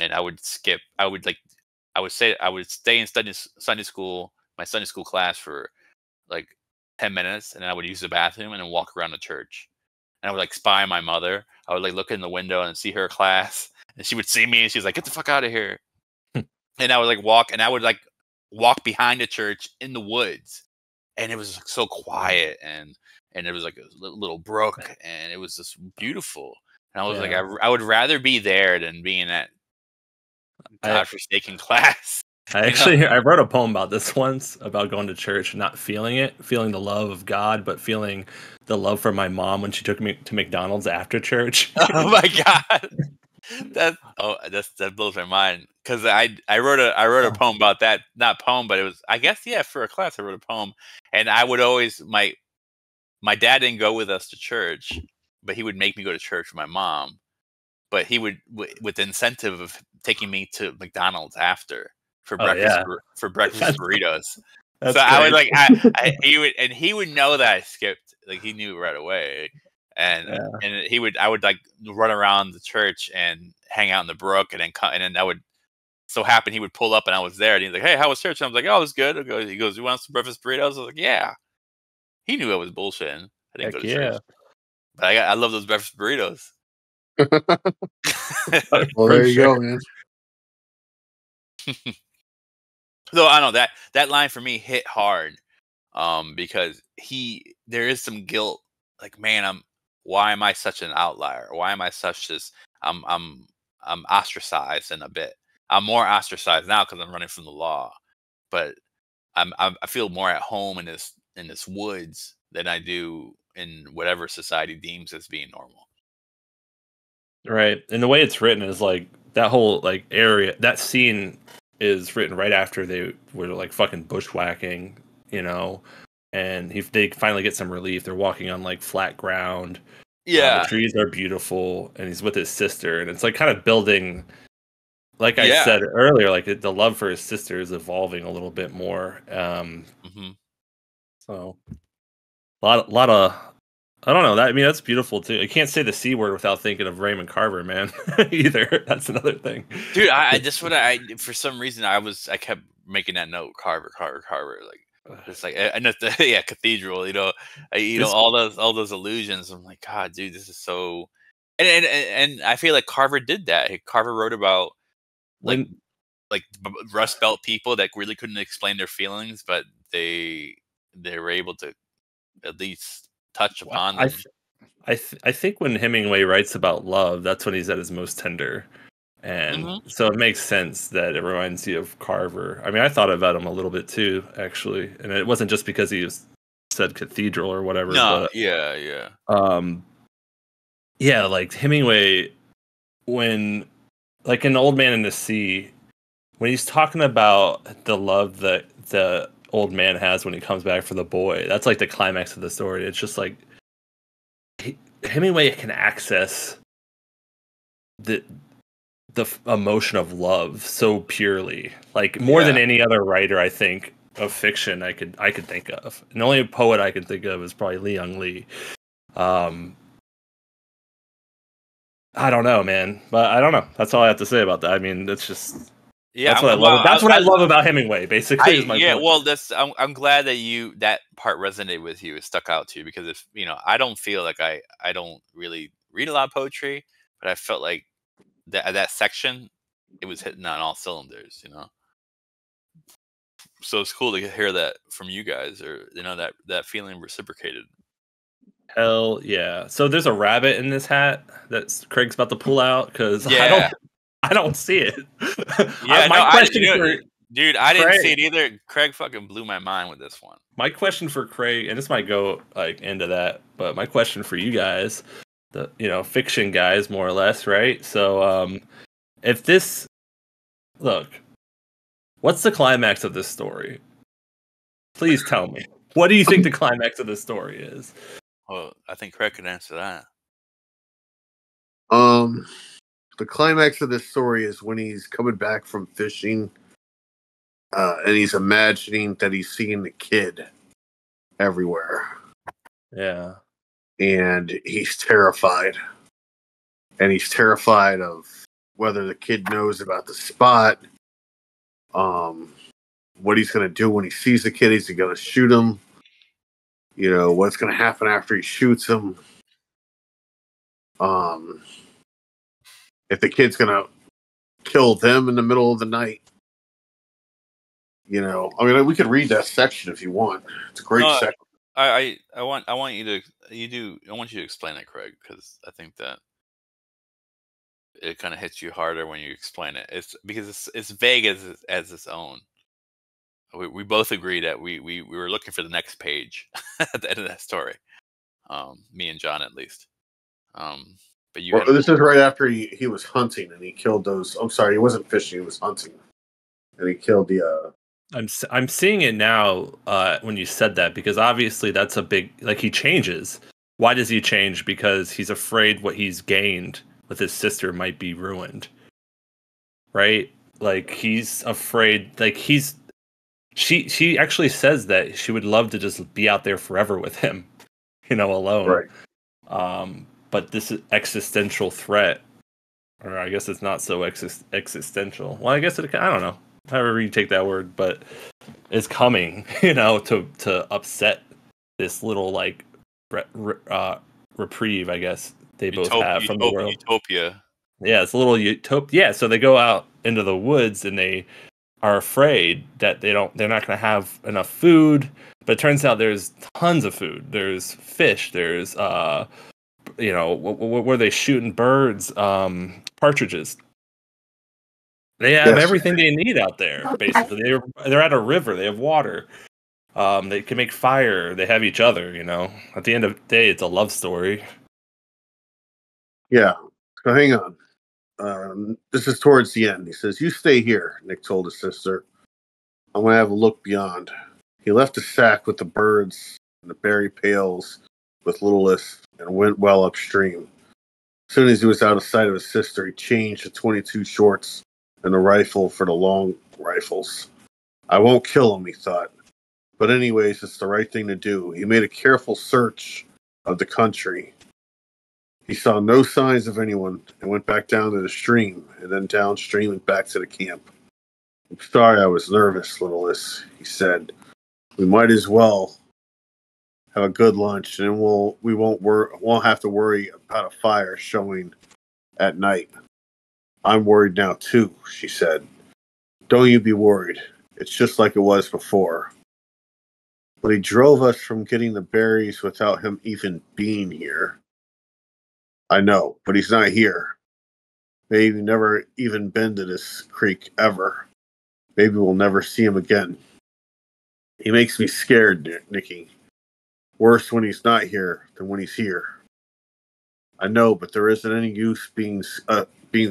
and I would skip. I would stay in Sunday school, my Sunday school class, for like 10 minutes, and then I would use the bathroom and then walk around the church. And I would like spy on my mother. I would like look in the window and see her class, and she would see me, and she's like, "Get the fuck out of here!" And I would like walk behind the church in the woods, and it was so quiet, and it was like a little brook, and it was just beautiful. And I was like, I would rather be there than be in that godforsaken class. I wrote a poem about this once, about going to church, not feeling the love of God, but feeling the love for my mom when she took me to McDonald's after church. Oh my God. That blows my mind, because I wrote a poem about that. Not poem, but it was, I guess, for a class I wrote a poem, and I would always my dad didn't go with us to church, but he would make me go to church with my mom, but he would with the incentive of taking me to McDonald's after for breakfast burritos. That's so great. I would like he would know that I skipped, like he knew right away. And I would like run around the church and hang out in the brook, and then I would so happen he would pull up and I was there, and he's like, "Hey, how was church?" And I was like, "Oh, it was good." He goes, "You want some breakfast burritos?" I was like, "Yeah." He knew I was bullshitting. I didn't go to church, but I love those breakfast burritos. Well, there you go, man. Though I know that line for me hit hard, because there is some guilt. Like, man, why am I such an outlier? Why am I such this? I'm ostracized in a bit. I'm more ostracized now because I'm running from the law, but I feel more at home in this woods than I do in whatever society deems as being normal. Right. And the way it's written is like that whole like area, that scene is written right after they were like fucking bushwhacking, you know, and they finally get some relief. They're walking on like flat ground. Yeah. The trees are beautiful, and he's with his sister, and it's like kind of building, like I Yeah. said earlier, like the love for his sister is evolving a little bit more. So a lot of, I don't know. That, I mean, that's beautiful too. You can't say the C word without thinking of Raymond Carver, man. Either. That's another thing. Dude, for some reason I kept making that note, Carver. Like, it's like, and yeah, cathedral. All those illusions. I'm like, God, dude, this is so. And I feel like Carver did that. Carver wrote about like Rust Belt people that really couldn't explain their feelings, but they were able to at least touch upon them. I think when Hemingway writes about love, that's when he's at his most tender. And so it makes sense that it reminds you of Carver. I mean, I thought about him a little bit too, actually. And it wasn't just because he said cathedral or whatever. No, but, yeah. Yeah, like Hemingway, when, like in Old Man in the Sea, when he's talking about the love that the old man has when he comes back for the boy, that's like the climax of the story. It's just like Hemingway can access the emotion of love so purely, like more than any other writer, I think, of fiction I could think of. And the only poet I can think of is probably Li Young Lee. I don't know, man, but I don't know. That's all I have to say about that. I mean, that's just that's what I love. That's what I love about Hemingway. Basically, is my point. Well, I'm glad that that part resonated with you. It stuck out to you because if I don't feel like I don't really read a lot of poetry, but I felt like that section, it was hitting on all cylinders, So it's cool to hear that from you guys, or that feeling reciprocated. Hell yeah! So there's a rabbit in this hat that Craig's about to pull out because I don't see it. Yeah, dude, I didn't see it either. Craig fucking blew my mind with this one. My question for Craig, and this might go like into that, but my question for you guys, the fiction guys, more or less, right? So, if this, look, what's the climax of this story? Please tell me. What do you think the climax of this story is? Well, I think Craig could answer that. The climax of this story is when he's coming back from fishing, and he's imagining that he's seeing the kid everywhere. Yeah. And he's terrified. And he's terrified of whether the kid knows about the spot, what he's going to do when he sees the kid. Is he going to shoot him? What's going to happen after he shoots him? If the kid's going to kill them in the middle of the night. I mean, we could read that section if you want. It's a great section. I want you to explain it, Craig, because I think that it kind of hits you harder when you explain it. It's because it's vague as its own. We both agree that we were looking for the next page at the end of that story. Me and John, at least. But this is right after he was hunting and he killed those. I'm sorry, he wasn't fishing; he was hunting, and he killed the. I'm seeing it now when you said that, because obviously that's a big, like, he changes. Why does he change? Because he's afraid what he's gained with his sister might be ruined, right? Like, he's afraid. Like, she actually says that she would love to just be out there forever with him, alone. Right. But this existential threat, or I guess it's not so existential. Well, I guess I don't know. However you take that word, but it's coming, to upset this little like reprieve, I guess they both have from the world. Utopia. Yeah, it's a little utopia. Yeah, so they go out into the woods and they are afraid that they're not going to have enough food. But it turns out there's tons of food. There's fish. There's where they shooting birds, partridges. They have everything they need out there. Basically, they're at a river. They have water. They can make fire. They have each other. At the end of the day, it's a love story. Yeah. So hang on. This is towards the end. He says, "You stay here," Nick told his sister. "I'm going to have a look beyond." He left a sack with the birds and the berry pails with Littlest and went well upstream. As soon as he was out of sight of his sister, he changed the 22 shorts and the rifle for the long rifles. I won't kill him, he thought. But anyways, it's the right thing to do. He made a careful search of the country. He saw no signs of anyone and went back down to the stream and then downstream and back to the camp. "I'm sorry I was nervous, Littlest," he said. "We might as well have a good lunch, and we won't have to worry about a fire showing at night." "I'm worried now too," she said. "Don't you be worried. It's just like it was before. But he drove us from getting the berries without him even being here." "I know, but he's not here. Maybe never even been to this creek ever. Maybe we'll never see him again. He makes me scared, Nicky. Worse when he's not here than when he's here." "I know, but there isn't any use being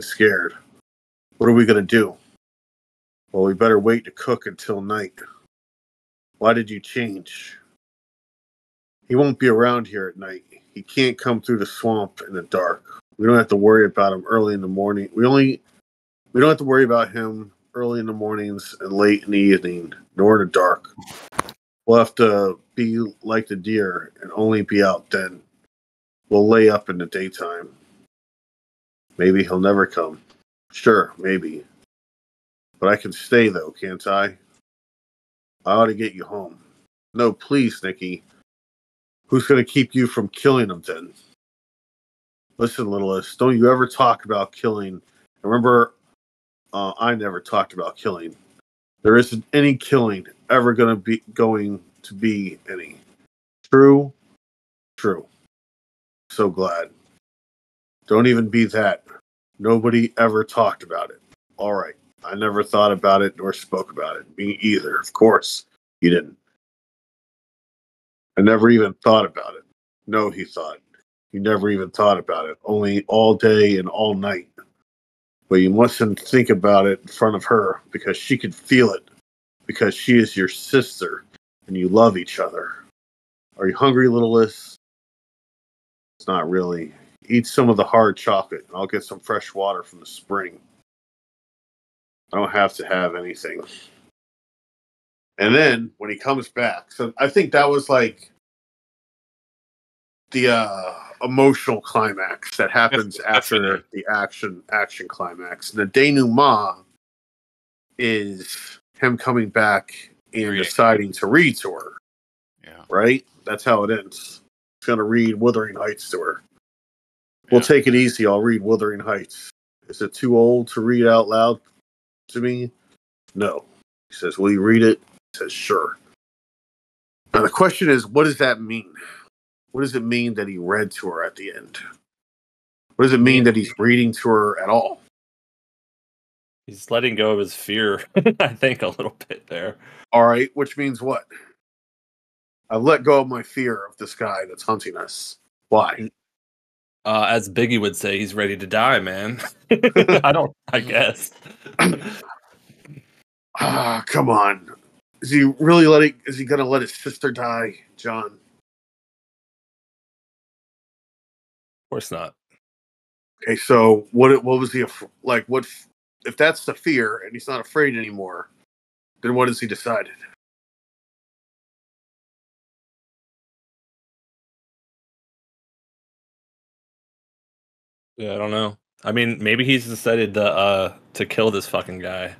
scared. What are we going to do?" "Well, we better wait to cook until night." "Why did you change?" "He won't be around here at night. He can't come through the swamp in the dark. We don't have to worry about him early in the morning. We don't have to worry about him early in the mornings and late in the evening, nor in the dark. We'll have to be like the deer and only be out then. We'll lay up in the daytime. Maybe he'll never come. Sure, maybe. But I can stay, though, can't I? I ought to get you home." "No, please, Nicky. Who's going to keep you from killing him, then?" "Listen, Littlest, don't you ever talk about killing. Remember, I never talked about killing. There isn't any killing ever going to be any. True? True. So glad. Don't even be that. Nobody ever talked about it. All right. I never thought about it nor spoke about it. Me either, of course. You didn't. I never even thought about it." "No," he thought. "You never even thought about it. Only all day and all night. But you mustn't think about it in front of her, because she could feel it. Because she is your sister, and you love each other. Are you hungry, Littlest?" "It's not really. Eat some of the hard chocolate, and I'll get some fresh water from the spring. I don't have to have anything." And then, when he comes back, so I think that was like the emotional climax that happens after the action climax. And the denouement is him coming back and deciding to read to her. Yeah. Right? That's how it ends. He's going to read Wuthering Heights to her. "We'll take it easy. I'll read Wuthering Heights. Is it too old to read out loud to me?" "No." He says, "Will you read it?" He says, "Sure." Now the question is, what does that mean? What does it mean that he read to her at the end? What does it mean that he's reading to her at all? He's letting go of his fear, I think, a little bit there. All right, which means what? I've let go of my fear of this guy that's hunting us. Why? As Biggie would say, he's ready to die, man. I guess. Come on. Is he going to let his sister die, John? Of course not. Okay, so what was he like? What if that's the fear and he's not afraid anymore? Then what has he decided? Yeah, I don't know. I mean, maybe he's decided to kill this fucking guy.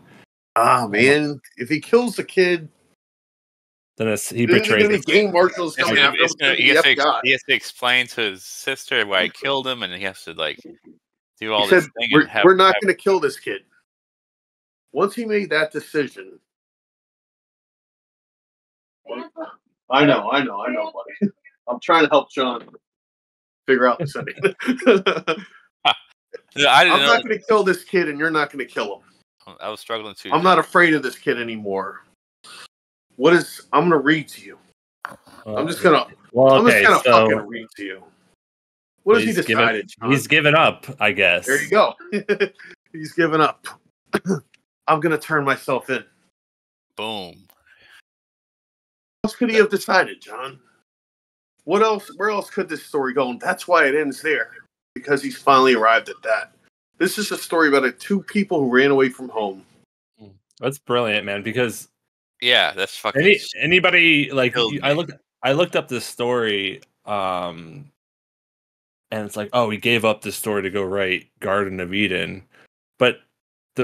Man, if he kills the kid, then he betrays the game marshal's coming after him. He has to explain to his sister why he killed him, and he has to do all this thing. We're not going to kill this kid. once he made that decision, I know, buddy. I'm trying to help John figure out this ending. I'm not going to kill this kid, and you're not going to kill him. I was struggling too. I'm not afraid of this kid anymore. I'm going to read to you. I'm just going to fucking read to you. What has he decided, John? He's given up, I guess. There you go. He's given up. I'm going to turn myself in. Boom. What else could he have decided, John? What else? Where else could this story go? And that's why it ends there. Because he's finally arrived at that. This is a story about two people who ran away from home. That's brilliant, man. Because that's fucking. Anybody like I looked up this story, and it's like, oh, he gave up this story to go write Garden of Eden, but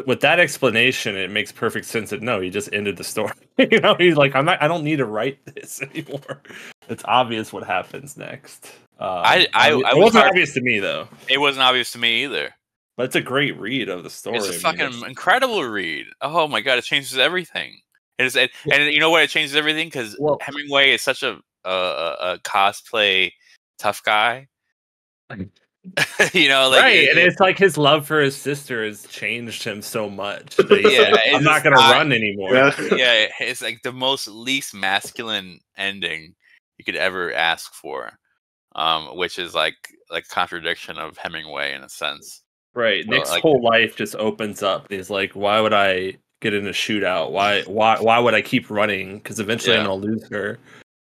with that explanation, it makes perfect sense that no, he just ended the story. He's like, I don't need to write this anymore. It's obvious what happens next. It wasn't obvious to me though. It wasn't obvious to me either. But it's a great read of the story. It's a fucking incredible read. Oh my god, it changes everything. And you know what? It changes everything because Hemingway is such a cosplay tough guy. Right, and it's like his love for his sister has changed him so much. I'm not going to run anymore. Yeah, it's like the most least masculine ending you could ever ask for, which is like contradiction of Hemingway in a sense. Right, Nick's whole life just opens up. He's like, why would I get in a shootout? Why would I keep running? Because eventually I'm going to lose her.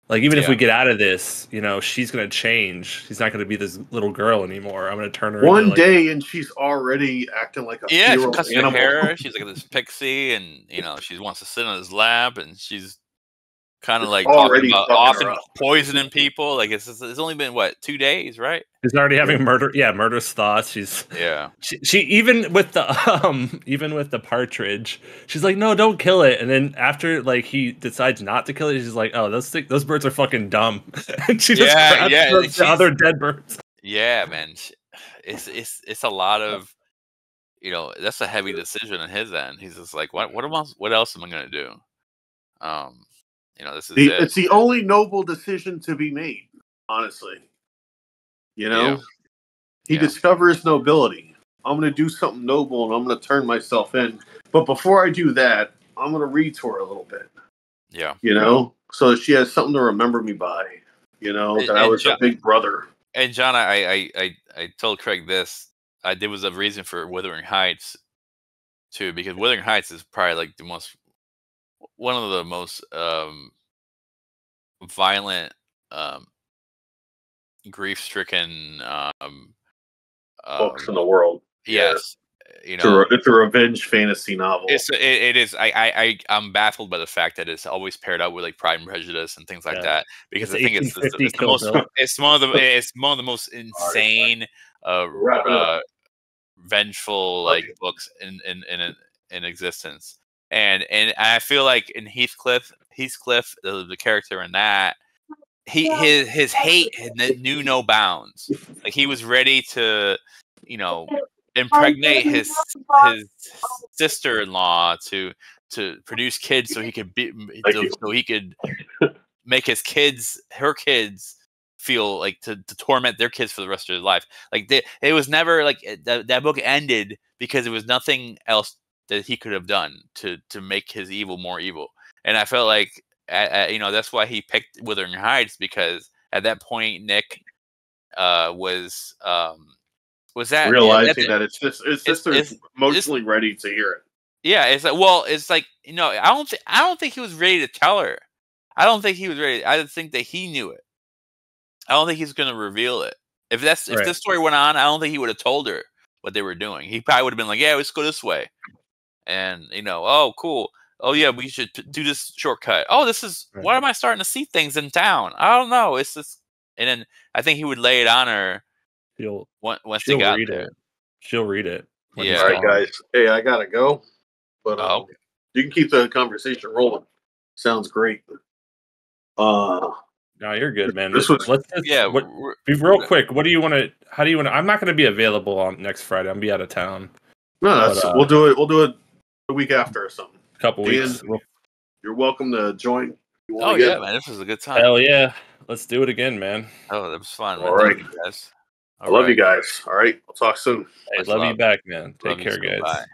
Like, even if we get out of this, she's going to change. She's not going to be this little girl anymore. I'm going to turn her one into, day, and she's already acting like a she cuts her hair. She's like this pixie, and she wants to sit on his lap, and she's kind of like talking about often poisoning people. Like it's only been 2 days, right? She's already having murderous thoughts. She even with the partridge, she's like, no, don't kill it. And then after he decides not to kill it, she's like, oh, those birds are fucking dumb. And she just grabs the other dead birds. Yeah, man, it's a lot of that's a heavy decision on his end. He's just like, what else am I gonna do? This is it's the only noble decision to be made, honestly. He discovers nobility. I'm going to do something noble, and I'm going to turn myself in. But before I do that, I'm going to read to her a little bit. Yeah. So she has something to remember me by. That I was a big brother. And John, I told Craig this. There was a reason for Wuthering Heights, too, because Wuthering Heights is probably one of the most violent, grief-stricken books in the world. Yes, it's a revenge fantasy novel. It is. I'm baffled by the fact that it's always paired up with Pride and Prejudice and things like that. Because I think it's one of the most insane, vengeful books in existence. And I feel like in Heathcliff, the character in that, his hate knew no bounds. Like he was ready to, impregnate his sister-in-law to produce kids so he could make her kids feel like to torment their kids for the rest of their life. It was never that book ended because there was nothing else that he could have done to make his evil more evil. And I felt like that's why he picked Wuthering Heights, because at that point Nick was realizing that his sister's emotionally ready to hear it. Yeah, it's like I don't think he was ready to tell her. I don't think he was ready. I think that he knew it. I don't think he's going to reveal it. If this story went on, I don't think he would have told her what they were doing. He probably would have been like, "Yeah, let's go this way," and oh, cool. Oh yeah, we should do this shortcut. Oh, this is why am I starting to see things in town? I don't know. It's just, and then I think he would lay it on her. Once they got there, she'll read it. Yeah. All right, guys. Hey, I gotta go, but you can keep the conversation rolling. Sounds great. No, you're good, man. Be real quick. What do you want to? How do you want to? I'm not going to be available on next Friday. I'm gonna be out of town. No, we'll do it. We'll do it the week after or something. A couple weeks. You're welcome to join. Oh yeah, man, this was a good time. Hell yeah, let's do it again, man. Oh, that was fun. All right, guys. I love you guys. All right, I'll talk soon. Hey, love you back, man. Take care, guys. Bye.